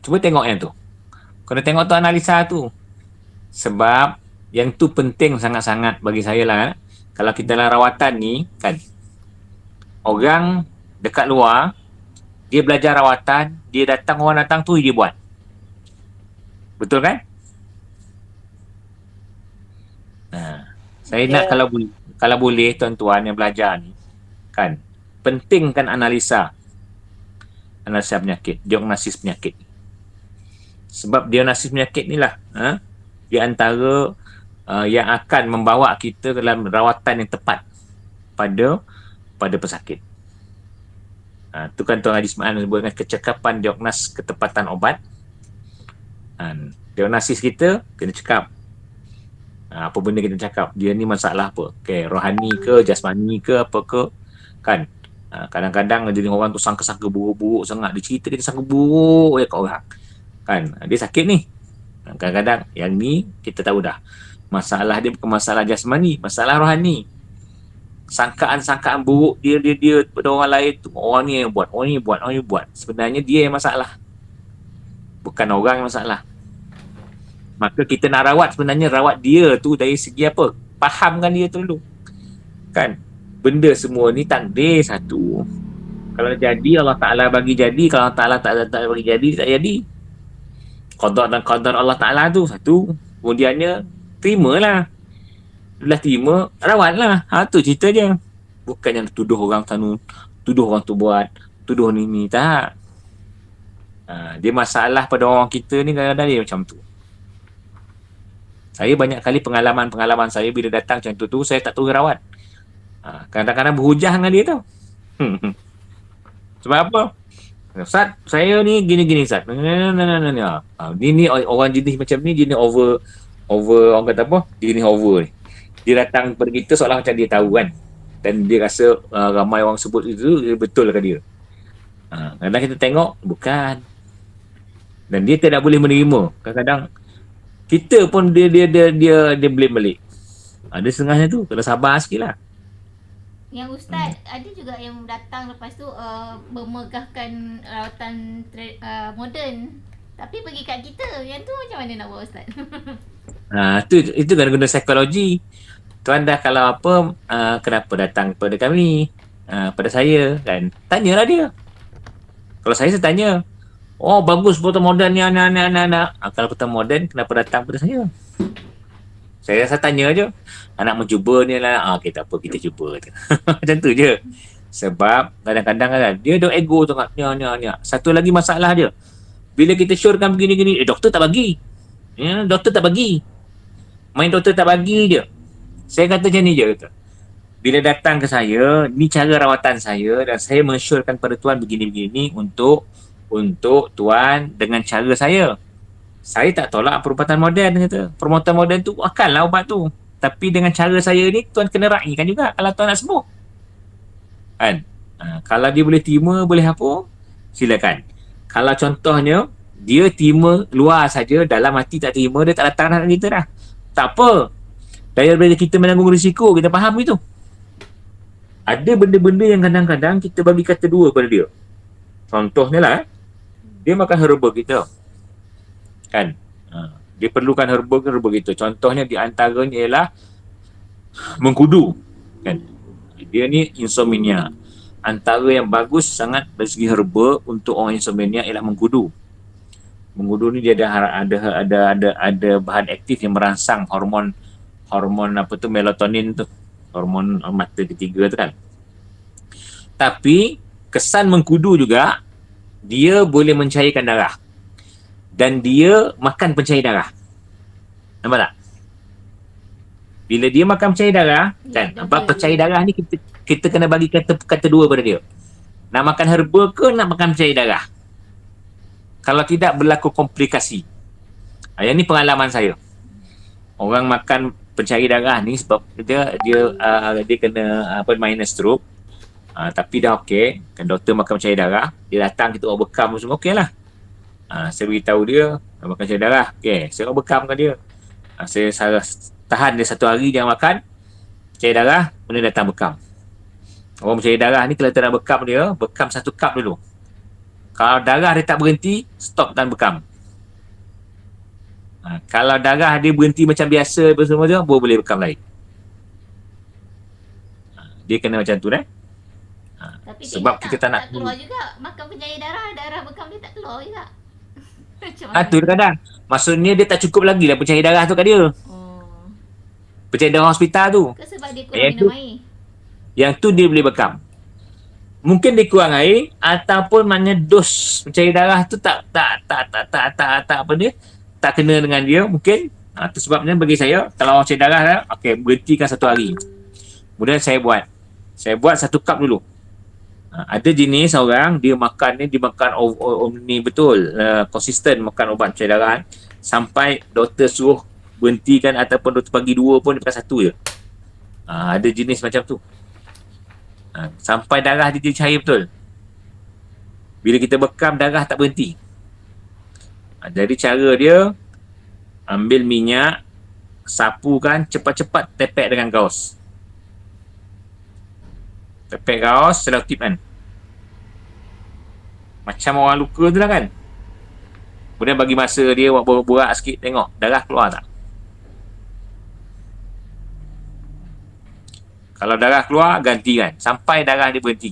Cuba tengok yang tu. Kena tengok tu analisa tu. Sebab yang tu penting sangat-sangat bagi saya lah. Kalau kita dalam rawatan ni kan, orang dekat luar, dia belajar rawatan, orang datang tu dia buat. Betul kan? Saya nak kalau boleh tuan-tuan yang belajar ni kan, pentingkan analisa penyakit, diagnosis penyakit. Sebab diagnosis penyakit ni lah di antara yang akan membawa kita dalam rawatan yang tepat pada pesakit. Tu kan Tuan Haji Ismail sebut dengan kecekapan diagnos ketepatan obat. Diagnosis kita kena cekap. Apa benda kita cakap, dia ni masalah apa, okay, rohani ke, jasmani ke, apa ke, kan. Kadang-kadang jadi orang tu sangka-sangka buruk-buruk sangat, dia cerita kita sangka buruk je kat orang, kan. Dia sakit ni. Kadang-kadang yang ni kita tahu dah, masalah dia bukan masalah jasmani, masalah rohani. Sangkaan-sangkaan buruk dia pada orang lain tu, orang ni yang buat, orang ni buat, orang ni buat, sebenarnya dia yang masalah, bukan orang yang masalah. Maka kita nak rawat, sebenarnya rawat dia tu dari segi apa? Fahamkan dia tu dulu, kan. Benda semua ni takdir satu. Kalau jadi Allah Ta'ala bagi jadi, kalau Allah Ta'ala tak bagi jadi, tak jadi. Qadar dan qadar Allah Ta'ala tu satu. Kemudiannya terimalah. Dah terima, rawatlah. Tu cerita je. Bukan yang tuduh orang sana, tuduh orang tu buat, tuduh ni tak. Dia masalah pada orang kita ni kadang-kadang dia macam tu. Saya banyak kali pengalaman saya bila datang macam tu, saya tak tahu rawat. Kadang-kadang berhujah dengan dia tau. Sebab apa? Ustaz, saya ni gini-gini Ustaz. Ni orang jenis macam ni, jenis over orang kata apa? Jenis over ni. Dia datang kepada kita seolah macam dia tahu kan. Dan dia rasa ramai orang sebut itu betul ke dia. Kadang kita tengok bukan. Dan dia tidak boleh menerima. Kadang-kadang kita pun dia blame balik. Ada setengahnya tu, kena sabar sikit lah. Yang Ustaz ada juga yang datang lepas tu memegahkan rawatan moden, tapi pergi kat kita. Yang tu macam mana nak buat Ustaz? Itu guna psikologi. Tuan dah kalau apa, kenapa datang kepada kami, pada saya kan, tanyalah dia. Kalau saya tanya, oh bagus foto moden ni anak. Kalau foto moden, kenapa datang pada saya? Saya rasa tanya je. Anak mencuba ni lah. Kita apa, kita cuba. Macam tu je. Sebab kadang-kadang kan, dia ada ego tu. Satu lagi masalah dia. Bila kita syorkan begini-gini, doktor tak bagi. Doktor tak bagi. Main doktor tak bagi je. Saya kata macam ni je. Kata. Bila datang ke saya, ni cara rawatan saya dan saya mensyorkan pada tuan begini-begini untuk tuan dengan cara saya. Saya tak tolak perubatan moden kata. Perubatan moden tu akanlah ubat tu. Tapi dengan cara saya ni tuan kena raikan juga kalau tuan nak sembuh. Kan? Kalau dia boleh terima, boleh apa? Silakan. Kalau contohnya dia terima luar saja, dalam hati tak terima, dia tak datang dengan kita dah. Tak apa. Daripada kita menanggung risiko, kita faham itu. Ada benda-benda yang kadang-kadang kita bagi kata dua pada dia. Contohnya lah, dia makan herba kita. Kan? Dia perlukan herba kita. Contohnya di antaranya ialah mengkudu. Kan? Dia ni insomnia. Antara yang bagus sangat dari segi herba untuk orang insomnia ialah mengkudu. Mengkudu ni dia ada bahan aktif yang merangsang hormon apa tu, melatonin tu. Hormon mata ketiga tu kan. Tapi kesan mengkudu juga, dia boleh mencairkan darah. Dan dia makan pencair darah. Nampak tak? Bila dia makan pencair darah, kan? Pencair darah ni kita kena bagi kata dua pada dia. Nak makan herba ke nak makan pencair darah? Kalau tidak berlaku komplikasi. Yang ni pengalaman saya. Orang makan pencair darah ni sebab dia kena minor stroke. Tapi dah okey, kan doktor makan pencair darah, dia datang kita buat bekam semua okeylah. Saya beritahu dia makan pencair darah. Okey, saya buat bekam kat dia. Saya tahan dia 1 hari jangan makan pencair darah, kemudian datang bekam. Orang pencair darah ni kalau tak nak bekam dia, bekam 1 cup dulu. Kalau darah dia tak berhenti, stop dan bekam. Kalau darah dia berhenti macam biasa semua tu, baru boleh bekam lain. Dia kena macam tu dah. Tapi sebab kita tak nak keluar juga. Makan pencair darah bekam dia tak keluar juga. Macam mana? Tu kadang. Maksudnya dia tak cukup lagi lah pencair darah tu kat dia. Pencair darah hospital tu. Ke sebab dia kurang minum air? Yang tu dia boleh bekam. Mungkin dia kurang air ataupun maknanya dos pencair darah tu tak apa dia, tak kena dengan dia mungkin. Itu sebabnya bagi saya kalau orang pencair darah okey, berhentikan 1 hari. Kemudian saya buat 1 cup dulu. Ada jenis orang dia makan ni betul konsisten makan ubat pencair darah sampai doktor suruh berhentikan ataupun doktor bagi 2 pun dia pakai 1 je. Ada jenis macam tu. Sampai darah dia jadi cair betul. Bila kita bekam, darah tak berhenti. Jadi cara dia, ambil minyak, sapukan, cepat-cepat tepek dengan gaus. Tepek gaus, selotip kan. Macam orang luka tu lah kan. Kemudian bagi masa dia buat borak-borak sikit, tengok darah keluar tak. Kalau darah keluar, gantikan sampai darah dia berhenti.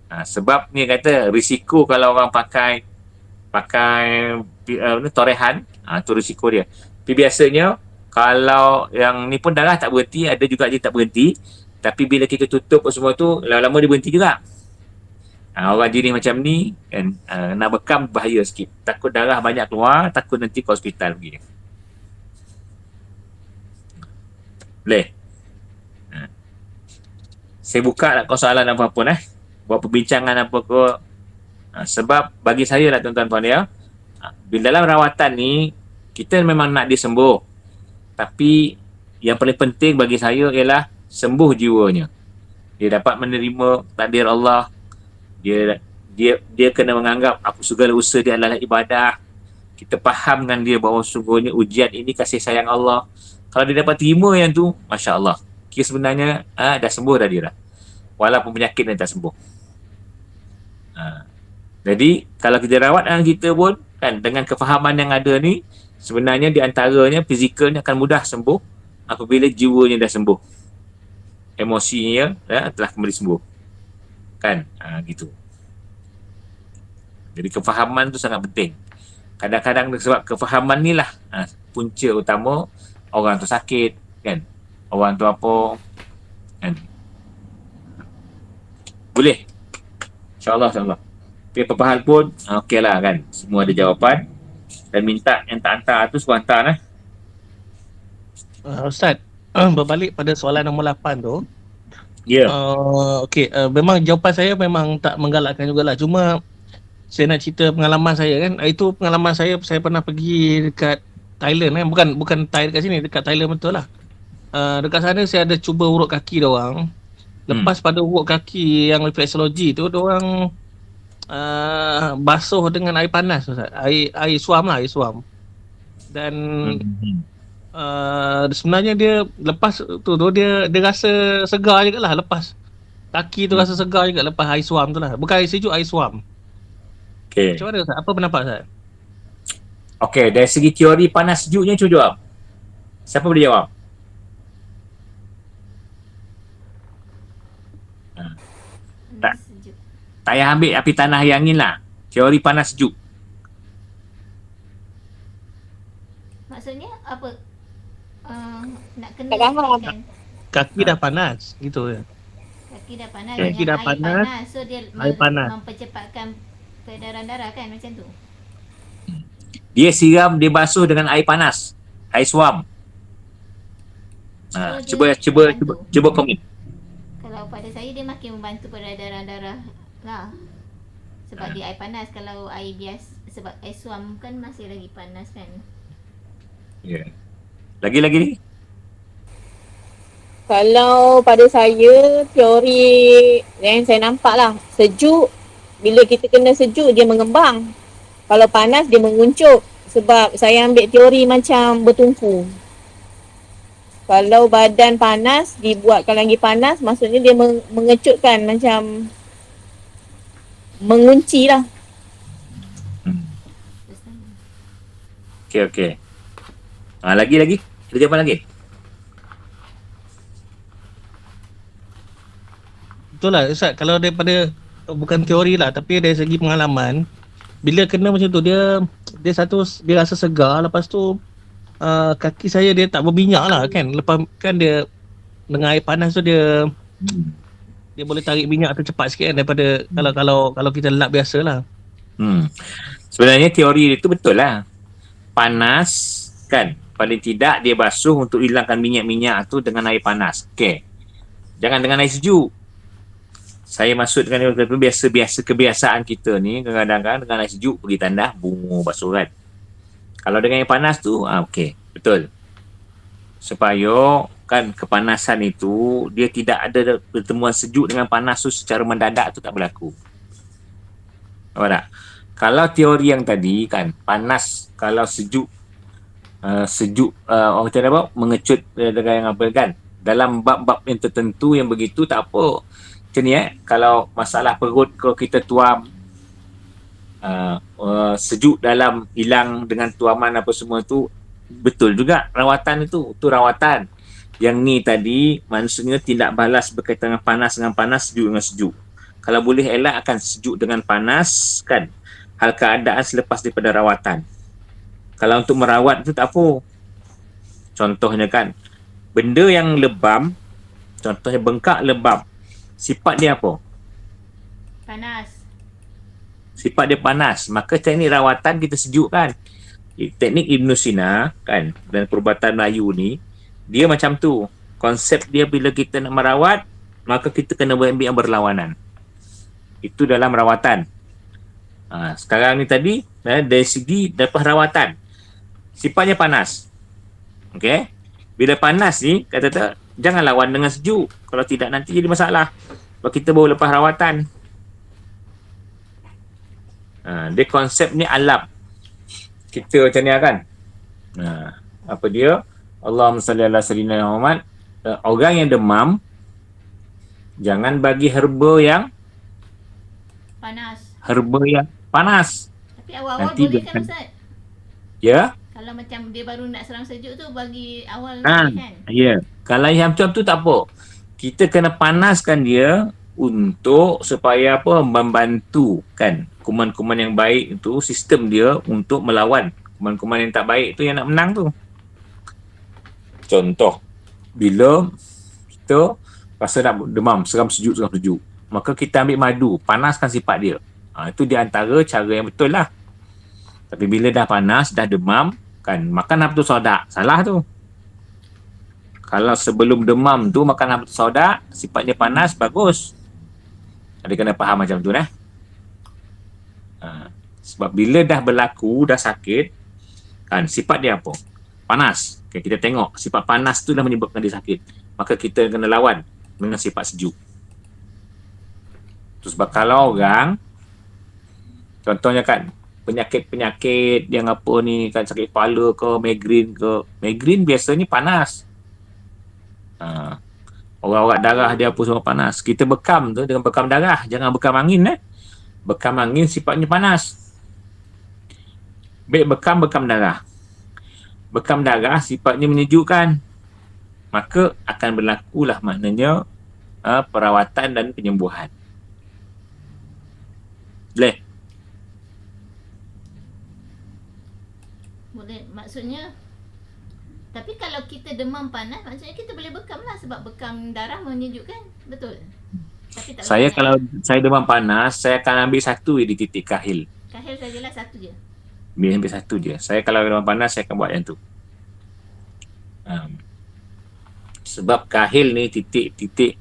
Sebab ni kata risiko kalau orang pakai torehan, tu risiko dia. Tapi biasanya kalau yang ni pun darah tak berhenti, ada juga dia tak berhenti. Tapi bila kita tutup semua tu, lama-lama dia berhenti juga. Orang jenis macam ni kan, nak bekam bahaya sikit. Takut darah banyak keluar, takut nanti ke hospital pergi. Boleh? Saya buka lah soalan apa-apa buat perbincangan apa ke. Sebab bagi saya lah tuan-tuan ya, bila dalam rawatan ni kita memang nak dia sembuh, tapi yang paling penting bagi saya ialah sembuh jiwanya. Dia dapat menerima takdir Allah. Dia kena menganggap apa segala usaha dia adalah ibadah. Kita faham dengan dia bahawa sungguhnya ujian ini kasih sayang Allah. Kalau dia dapat terima yang tu, Masya Allah, kira sebenarnya dah sembuh dah dia dah. Walaupun penyakit dia tak sembuh. Jadi kalau kita rawat anak kita pun kan, dengan kefahaman yang ada ni, sebenarnya di antaranya fizikalnya akan mudah sembuh apabila jiwanya dah sembuh, emosinya telah kembali sembuh kan. Gitu. Jadi kefahaman tu sangat penting. Kadang-kadang sebab kefahaman ni lah punca utama orang tu sakit kan, orang tu apa kan. Boleh, InsyaAllah. Tapi apa hal pun okey lah kan, semua ada jawapan. Dan minta yang tak hantar tu suruh hantar Ustaz, berbalik pada soalan nombor 8 tu. Ya. Okey, memang jawapan saya memang tak menggalakkan jugalah. Cuma saya nak cerita pengalaman saya kan. Itu pengalaman saya pernah pergi dekat Thailand kan. Bukan Thailand dekat sini, dekat Thailand betul lah. Dekat sana saya ada cuba urut kaki diorang. Lepas pada urut kaki yang refleksologi tu, diorang basuh dengan air panas, Ustaz. Air suam. Dan sebenarnya dia lepas tu dia rasa segar juga lah lepas. Kaki tu rasa segar juga lepas air suam tu lah. Bukan air sejuk, air suam. Okay. Macam mana Ustaz? Apa pendapat Ustaz? Okay, dari segi teori panas sejuknya cuba jawab. Siapa boleh jawab? Tak payah ambil api tanah yang angin lah. Teori panas sejuk. Maksudnya apa? Nak kena Tak faham. kan? Kaki dah panas gitu ya. Kaki dah panas Kaki dengan dah air panas, panas. So dia air panas. mempercepatkan peredaran darah kan, macam tu. Dia siram, dia basuh dengan air panas, air suam. So, Cuba komen. Kalau pada saya dia makin membantu peredaran darah lah. Sebab dia air panas. Kalau air biasa, sebab air suam kan masih lagi panas kan. Ya. Lagi. Kalau pada saya, teori yang saya nampak lah, sejuk, bila kita kena sejuk dia mengembang. Kalau panas dia menguncup. Sebab saya ambil teori macam bertumpu. Kalau badan panas, dibuatkan lagi panas, maksudnya dia mengecutkan, macam mengunci lah. Okey. Lagi. Ada jawapan lagi? Betul lah Ustaz, kalau daripada bukan teori lah tapi dari segi pengalaman, bila kena macam tu dia rasa segar, lepas tu kaki saya dia tak berminyak lah kan. Lepas kan dia dengan air panas tu dia boleh tarik minyak tu cepat sikit kan daripada kalau kita lap biasa lah. Sebenarnya teori itu betul lah. Panas kan, paling tidak dia basuh untuk hilangkan minyak-minyak tu dengan air panas. Okey. Jangan dengan air sejuk. Saya maksud dengan biasa kebiasaan kita ni kadang-kadang dengan air sejuk pergi tandas bungu basuh kan. Kalau dengan air panas tu okey. Betul. Supaya kan kepanasan itu dia tidak ada pertemuan sejuk dengan panas tu secara mendadak tu tak berlaku. Nampak tak? Kalau teori yang tadi kan panas kalau sejuk orang kata apa mengecut dengan yang apa kan dalam bab-bab yang tertentu yang begitu tak apa. Macam ni kalau masalah perut kalau kita tuam sejuk dalam hilang dengan tuaman apa semua tu betul juga rawatan itu rawatan. Yang ni tadi maksudnya tindak balas berkaitan dengan panas, sejuk dengan sejuk. Kalau boleh elak akan sejuk dengan panas kan hal keadaan selepas daripada rawatan. Kalau untuk merawat tu tak apa. Contohnya kan benda yang lebam, contohnya bengkak lebam, sifat dia apa? Panas. Sifat dia panas, maka teknik rawatan kita sejukkan. Teknik Ibn Sina kan dan perubatan Melayu ni dia macam tu. Konsep dia bila kita nak merawat maka kita kena ambil yang berlawanan. Itu dalam rawatan. Sekarang ni tadi dari segi dapat rawatan sifatnya panas. Okey. Bila panas ni kata jangan lawan dengan sejuk. Kalau tidak nanti jadi masalah. Kalau kita baru lepas rawatan. Dia konsep ni alam. Kita macam ni kan. Apa dia? Allahumma salli ala sayyidina Muhammad. Orang yang demam jangan bagi herba yang panas. Tapi awal-awal Nanti boleh kan Ustaz? Ya? Kalau macam dia baru nak serang sejuk tu bagi awal Kan? kan? Ya. Kalau yang macam tu tak apa. Kita kena panaskan dia untuk supaya apa membantu kan kuman-kuman yang baik itu sistem dia untuk melawan kuman-kuman yang tak baik tu yang nak menang tu. Contoh bila kita rasa nak demam seram sejuk maka kita ambil madu panaskan sifat dia. Itu di antara cara yang betul lah. Tapi bila dah panas dah demam kan makan hab tu sodak salah tu. Kalau sebelum demam tu makan hab tu sodak sifatnya panas bagus. Ada kena faham macam tu sebab bila dah berlaku dah sakit kan sifat dia apa? Panas. Okay, kita tengok sifat panas tu dah menyebabkan dia sakit. Maka kita kena lawan dengan sifat sejuk. Tu sebab kalau orang contohnya kan penyakit-penyakit yang apa ni kan sakit kepala ke migrain biasanya panas. Orang-orang darah dia apa semua panas. Kita bekam tu dengan bekam darah, jangan bekam angin Bekam angin sifatnya panas. Baik bekam darah. Bekam darah sifatnya menyejukkan. Maka akan berlakulah maknanya perawatan dan penyembuhan. Boleh? Boleh. Maksudnya tapi kalau kita demam panas maksudnya kita boleh bekam lah sebab bekam darah menyejukkan. Betul? Tapi tak Saya boleh kalau saya demam panas, saya akan ambil satu di titik kahil. kahil sajalah satu je. Ambil satu je. Saya kalau demam panas, saya akan buat yang tu. Sebab kahil ni titik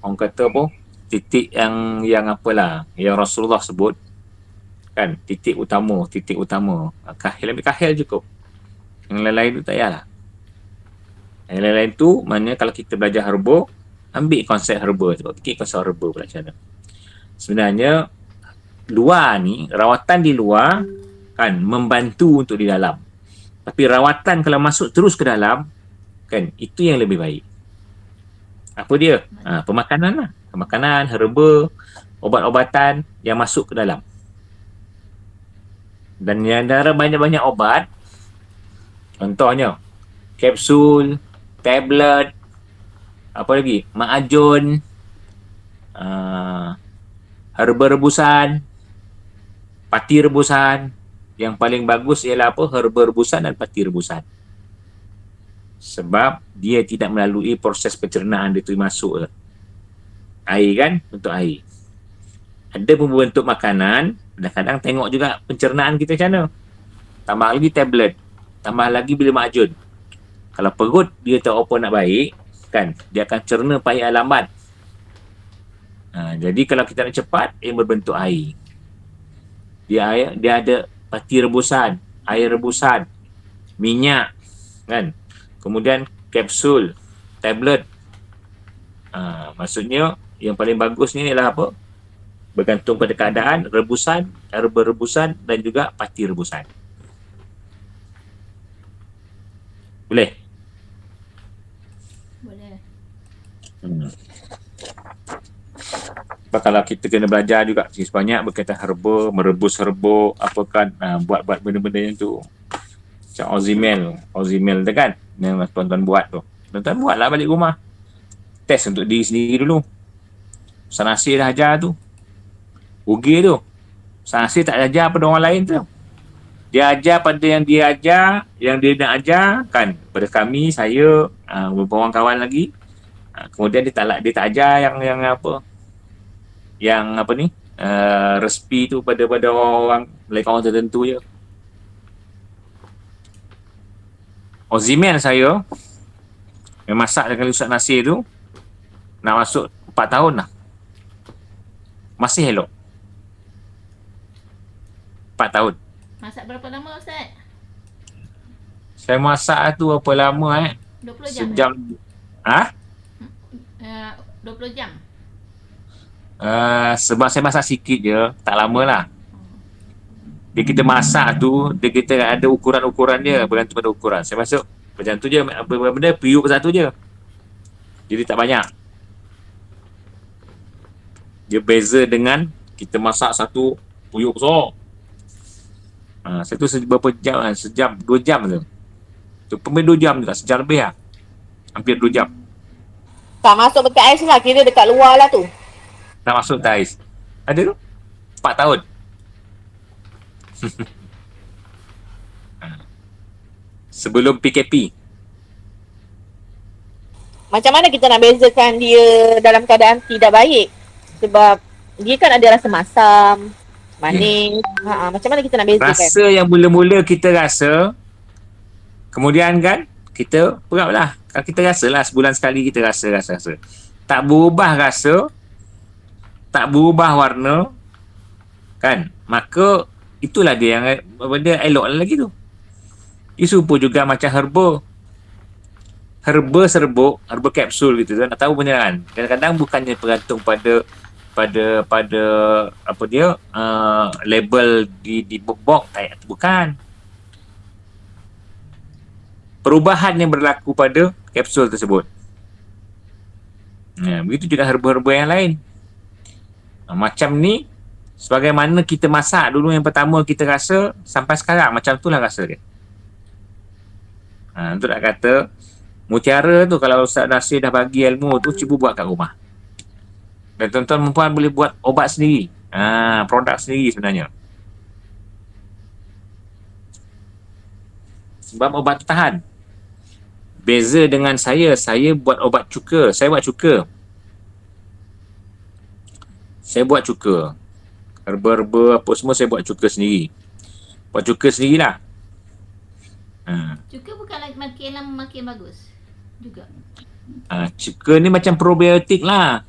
orang kata apa? Titik yang apalah, yang Rasulullah sebut kan, titik utama. Kahil ambil kahil cukup. Yang lain-lain tu tak payahlah. Yang lain-lain tu maknanya kalau kita belajar herba, ambil konsep herba. Sebab fikir konsep herba pula macam mana. Sebenarnya luar ni, rawatan di luar kan membantu untuk di dalam. Tapi rawatan kalau masuk terus ke dalam kan itu yang lebih baik. Apa dia? Pemakanan lah. Pemakanan, herba, obat-obatan yang masuk ke dalam. Dan yang antara banyak-banyak obat, contohnya kapsul, tablet, apa lagi? Ma'ajun, herba rebusan, pati rebusan. Yang paling bagus ialah apa? Herba rebusan dan pati rebusan. Sebab dia tidak melalui proses pencernaan dia tu masuk. Air kan? Untuk air. Ada pun bentuk makanan, kadang-kadang tengok juga pencernaan kita macam mana. Tambah lagi tablet. Tambah lagi bila ma'ajun. Kalau perut dia tak apa nak baik, kan? Dia akan cerna pahit lambat. Jadi kalau kita nak cepat, ia berbentuk air. Dia ada pati rebusan, air rebusan, minyak, kan. Kemudian kapsul, tablet. Maksudnya yang paling bagus ni ialah apa? Bergantung pada keadaan, rebusan, cara berebusan dan juga pasti rebusan. Boleh? Boleh. Sebab kalau kita kena belajar juga sebanyak berkaitan herba, merebus herba, apa kan, buat-buat benda-benda yang tu. Macam Ozimel tu kan, yang tuan-tuan buat tu. Tuan-tuan buatlah balik rumah. Test untuk diri sendiri dulu. Sanasir dah ajar tu. Ugi tu. Sanasir tak ajar pada orang lain tu. Dia ajar pada yang dia ajar, yang dia nak ajar kan. Pada kami, saya, beberapa orang kawan lagi. Kemudian dia tak ajar yang apa, yang apa ni, resipi tu pada orang kawan tertentu je. Ozimen saya yang masak dengan Ustaz Nasir tu nak masuk 4 tahun dah. Masih elok. 4 tahun. Masak berapa lama Ustaz? Saya masak tu apa lama 20 jam. sejam. 20 jam. Sebab saya masak sikit je, tak lama lah. Dia kita masak tu, dia kita ada ukuran-ukuran dia, bergantung pada ukuran. Saya masuk macam tu je, benda periuk satu je. Jadi tak banyak. Dia beza dengan kita masak satu periuk besar. Saya tu berapa jam, sejam, 2 jam tu. Tu pun 2 jam juga, sejam lebih lah. Hampir 2 jam. Tak masuk peti ais lah, kira dekat luar lah tu. Tak masuk tais. Ada tu? 4 tahun. Sebelum PKP. Macam mana kita nak bezakan dia dalam keadaan tidak baik? Sebab dia kan ada rasa masam, manis. Macam mana kita nak bezakan? Rasa yang mula-mula kita rasa, kemudian kan kita perap lah. Kalau kita rasa lah, sebulan sekali kita rasa. Tak berubah rasa, tak berubah warna, kan? Maka itulah dia yang benda elok lagi tu. Isu pun juga macam herba serbuk, herba kapsul gitu tu. Nak tahu punya kan. Kadang-kadang bukannya bergantung pada apa dia, label di box, bukan. Perubahan yang berlaku pada kapsul tersebut. Begitu juga herba-herba yang lain. Macam ni, sebagaimana kita masak dulu yang pertama kita rasa, sampai sekarang macam itulah rasa dia. Itu nak kata mutiara tu, kalau Ustaz Nasir dah bagi ilmu tu, cuba buat kat rumah. Dan tuan-tuan perempuan boleh buat obat sendiri, produk sendiri sebenarnya. Sebab obat tu tahan. Beza dengan saya buat obat cuka. Saya buat cuka. Herba-herba apa semua saya buat cuka sendiri. Buat cuka sendirilah. Cuka bukan makin bagus juga. Cuka ni macam probiotik lah.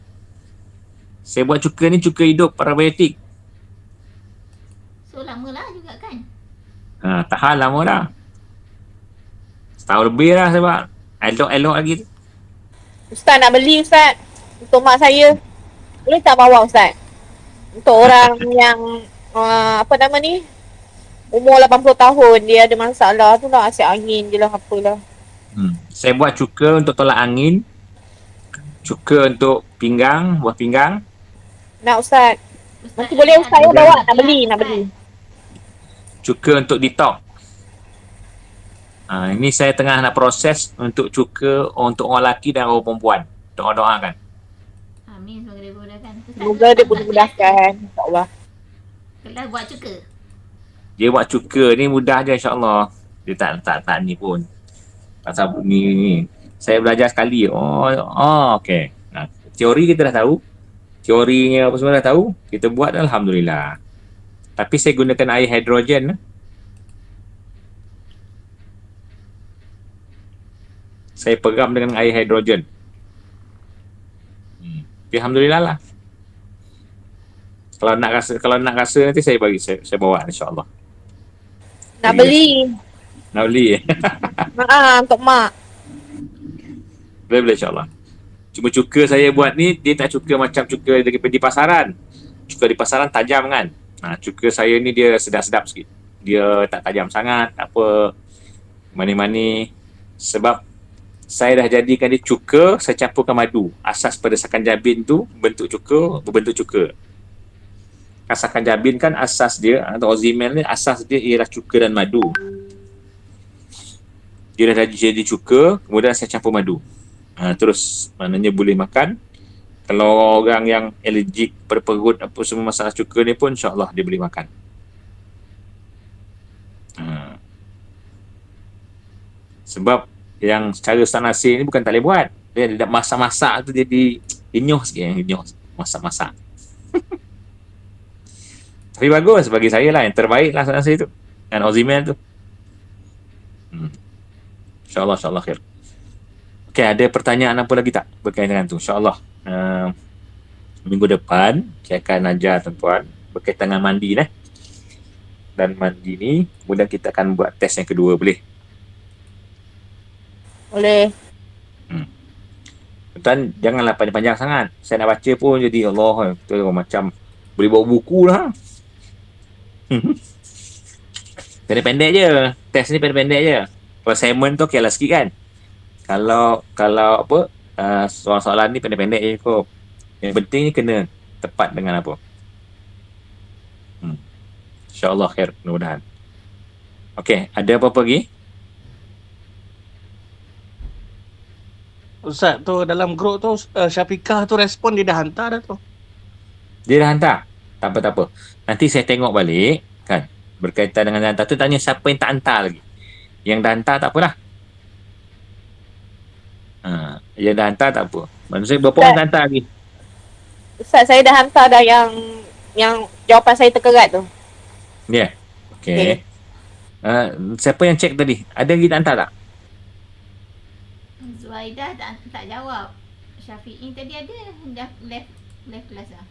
Saya buat cuka ni cuka hidup probiotik. So lama lah juga kan? Tahan lama dah. Setahun lebih lah sebab elok-elok lagi tu. Ustaz nak beli Ustaz untuk mak saya. Boleh tak bawa Ustaz? Untuk orang yang apa nama ni, umur 80 tahun, dia ada masalah tu lah, asyik angin je lah, apalah. Saya buat cuka untuk tolak angin, cuka untuk pinggang, buah pinggang. Nak Ustaz. Nanti boleh ada saya bawa, nak Ustaz. beli. Cuka untuk detox. Ini saya tengah nak proses untuk cuka untuk orang lelaki dan orang perempuan. Doa-doakan. Amin, semoga dia mudahkan. Semoga dia mudahkan, insyaAllah. Kelas buat cuka. Dia buat cuka ni mudah je, insyaAllah. Dia tak ni pun. Pasal ni. Saya belajar sekali. Okey. Teori kita dah tahu. Teorinya apa semua dah tahu. Kita buat, alhamdulillah. Tapi saya gunakan air hidrogen. Saya peram dengan air hidrogen. Alhamdulillah lah. Kalau nak rasa nanti saya bawa, insya-Allah. Nak beli. Nak beli Untuk mak. Boleh insyaAllah. Cuma cuka saya buat ni, dia tak cuka macam cuka di pasaran. Cuka di pasaran tajam kan. Cuka saya ni dia sedap-sedap sikit. Dia tak tajam sangat, tak apa, mani-mani. Sebab saya dah jadikan dia cuka, saya campurkan madu. Asas pada sakan jabin tu bentuk cuka, berbentuk cuka. Sakan jabin kan asas dia, atau Ozymandias ni asas dia ialah cuka dan madu. Dia dah jadi cuka, kemudian saya campur madu. Terus maknanya boleh makan. Kalau orang yang allergic pada perut apa semua masalah cuka ni pun insya-Allah dia boleh makan. Sebab yang secara Ustaz Nasir ni bukan tak boleh buat. Dia ada masak-masak tu jadi renyuh sikit, yang renyuh masak-masak. Tapi bagus bagi saya lah, yang terbaik lah Ustaz Nasir tu. Dan Ozymandias tu. InsyaAllah khair. Okey, ada pertanyaan apa lagi tak berkaitan dengan tu? InsyaAllah minggu depan saya akan ajar tuan-tuan berkaitan dengan mandi dan mandi ni kemudian kita akan buat test yang kedua, boleh? Boleh. Tuan janganlah panjang-panjang sangat. Saya nak baca pun jadi Allah tu macam boleh bawa buku lah. Pendek-pendek je. Test ni pendek-pendek je. Kalau assignment tu okey lah sikit kan. Kalau apa soalan-soalan ni pendek-pendek je kok. Yang penting ni kena tepat dengan apa. InsyaAllah khair, mudah-mudahan. Okey, ada apa-apa lagi? Ustaz tu dalam grup tu Syafiqah tu respon dia dah hantar dah tu. Dia dah hantar? Tak apa. Nanti saya tengok balik kan. Berkaitan dengan hantar tu, tanya siapa yang tak hantar lagi. Yang dah hantar tak apalah. Yang dah hantar tak apa. Maksudnya berapa orang dah hantar lagi? Ustaz, saya dah hantar dah yang jawapan saya terkerat tu. Ya. Yeah. Okey. Siapa yang cek tadi? Ada lagi tak hantar tak? Zuaidah tak jawab. Syafi'i tadi ada dah left class lah.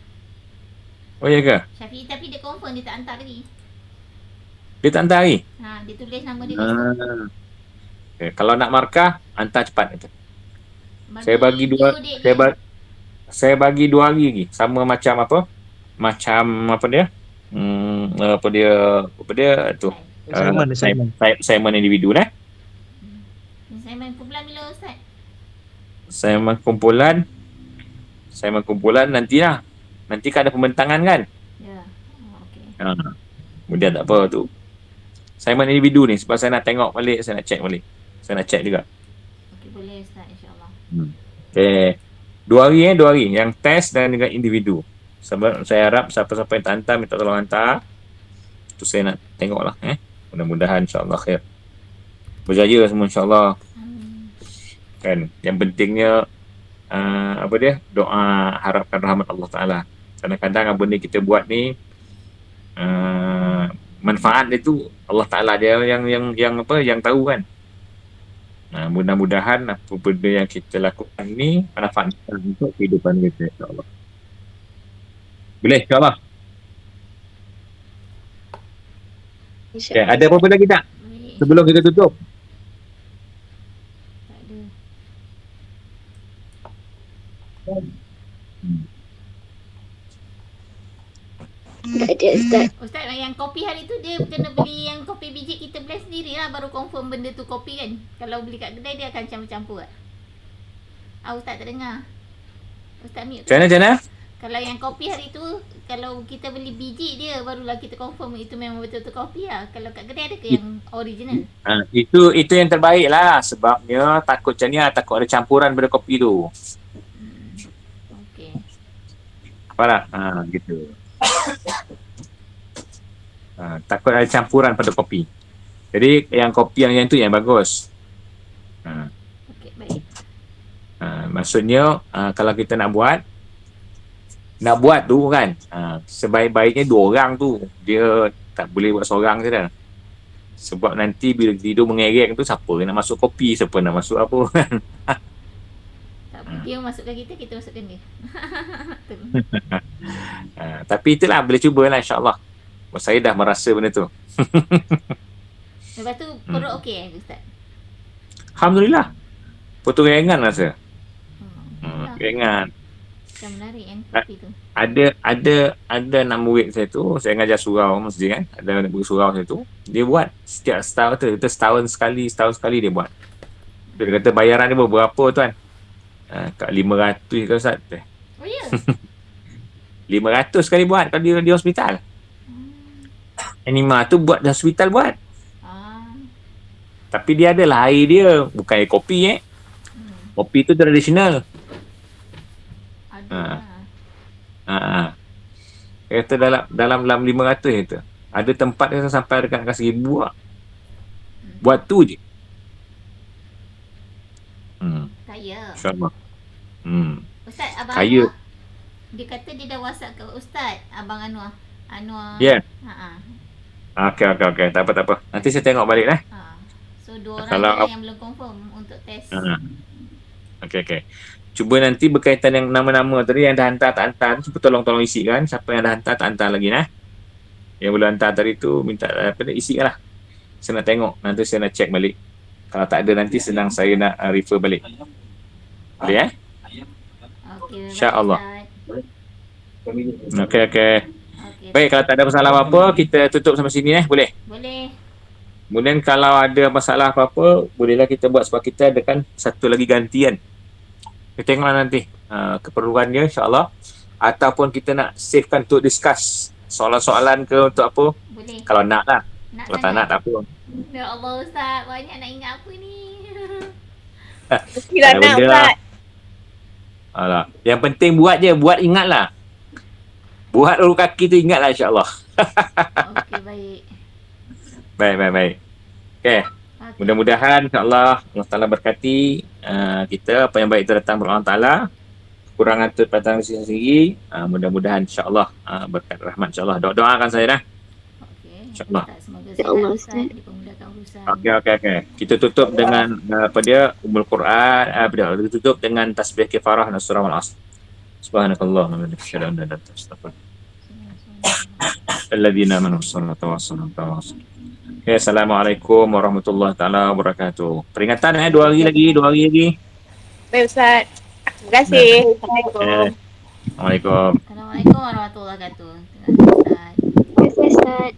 Oh ya ke? Syafi'i tapi dia confirm dia tak hantar lagi. Dia tak hantar lagi? Dia tulis nama dia kat situ. Okay. Kalau nak markah, hantar cepat. Saya bagi saya bagi 2 hari lagi. Sama macam apa? Macam apa dia? Apa dia tu? Assignment individu Assignment kumpulan bila Ustaz? Assignment kumpulan nantilah. Nanti kan ada pembentangan kan? Ya. Okey. Kemudian tak apa tu. Assignment individu ni sebab saya nak tengok balik, saya nak check balik. Saya nak check juga. Okey, boleh Ustaz, insya-Allah. Okey. 2 hari yang test dan juga individu. Sebab saya harap siapa-siapa yang tak hantar minta tolong hantar. Tu saya nak tengoklah Mudah-mudahan insya-Allah khair. Berjaya semua insya-Allah. Kan yang pentingnya doa harapkan rahmat Allah Taala. Kadang-kadang apa ni kita buat ni manfaat itu Allah Taala dia yang tahu kan. Mudah-mudahan apa benda yang kita lakukan ni manfaat untuk kehidupan kita insya-Allah. Boleh insya-Allah. Okay, ada apa-apa lagi tak? Boleh. Sebelum kita tutup. Tak ada. Tak ada Ustaz. Ustaz, yang kopi hari tu dia kena beli yang kopi biji kita blend sendiri lah, baru confirm benda tu kopi kan. Kalau beli kat kedai dia akan campur-campur kan. Ustaz tak dengar. Ustaz mute. Macam mana? Kalau yang kopi hari tu, kalau kita beli biji dia barulah kita confirm itu memang betul-betul kopi lah. Kalau kat kedai ada ke yang original? Itu yang terbaik lah. Sebabnya takut macam ni lah, takut ada campuran pada kopi tu. Okey. Apa lah? Gitu. Takut ada campuran pada kopi. Jadi yang kopi yang tu yang bagus. Okey, baik. Maksudnya kalau kita nak buat tu kan, sebaik-baiknya 2 orang tu. Dia tak boleh buat seorang je dah. Sebab nanti bila tidur mengereng tu, siapa nak masuk kopi, siapa nak masuk apa kan. Dia masukkan kita masukkan dia. Tapi itulah boleh cubalah insya-Allah. Saya dah merasa benda tu. Lepas tu perut okey Ustaz? Alhamdulillah. Potong ringan rasa. Alhamdulillah. Ringan. Macam menarik yang kopi tu. Ada 6 murid saya tu, saya ngajar surau mesti kan. Ada guru surau saya tu. Dia buat setiap setahun tu, kita setahun sekali dia buat. Dia kata bayaran dia berapa tuan? Kat 500 ke Ustaz? Oh ya? 500 sekali buat kalau dia di hospital. Anima tu buat di hospital buat. Tapi dia adalah air dia, bukan air kopi Kopi tu tradisional. Ada. Kata dalam 500 kata. Ada tempat yang sampai dekat 1,000 lah. Buat tu je. Kaya. InsyaAllah. Ustaz, Abang Kaya. Anwar, dia kata dia dah WhatsApp ke Ustaz, Abang Anwar. Ya. Ha. Okey. Tak apa. Nanti saya tengok balik lah. So, 2 orang Kalau je lah yang belum confirm untuk test. Okey. Cuba nanti berkaitan yang nama-nama tadi yang dah hantar tak hantar, cuba tolong isikan. Siapa yang dah hantar tak hantar lagi nah. Yang belum hantar tadi tu minta isikan lah. Saya nak tengok, nanti saya nak check balik. Kalau tak ada nanti senang saya nak refer balik. Boleh Okey, InsyaAllah. Ustaz. Okey. Baik, kalau tak ada masalah apa-apa, kita tutup sampai sini boleh? Boleh. Kemudian kalau ada masalah apa-apa, bolehlah kita buat sebab kita ada kan satu lagi gantian. Kita tengoklah nanti keperluannya insyaAllah. Ataupun kita nak savekan untuk discuss soalan-soalan ke untuk apa. Boleh. Kalau nak lah. Nak Kalau tak nak tak apa. Ya Allah Ustaz, banyak nak ingat apa ni. Mestilah Ada nak benda lah. Ustaz. Alah. Yang penting buat je, buat ingatlah. Buat urut kaki tu ingatlah insyaAllah. Okey, baik. Baik. Okay. Mudah-mudahan insyaAllah Allah Ta'ala berkati kita. Apa yang baik itu datang dari Allah Ta'ala. Kekurangan itu datang dari sendiri. Mudah-mudahan insyaAllah berkat rahmat insyaAllah. Doakan saya dah. Okey. InsyaAllah. Semoga Ya Allah, Ustaz Ustaz. dipermudahkan urusan. Okey. Kita tutup dengan Ummul Quran. Kita tutup dengan tasbih kifarah dan surah Al-Asr. Subhanakallah wa bihamdika asyhadu an la ilaha illa anta astaghfiruka wa atubu ilaik. Alladzina amanu wassalatu wassalamu ala rasulillah. Okay, Assalamualaikum warahmatullahi taala wabarakatuh. Peringatan 2 hari lagi. Baik Ustaz. Terima kasih. Assalamualaikum. Assalamualaikum. Assalamualaikum warahmatullahi wabarakatuh. Terima kasih Ustaz. Yes, Ustaz.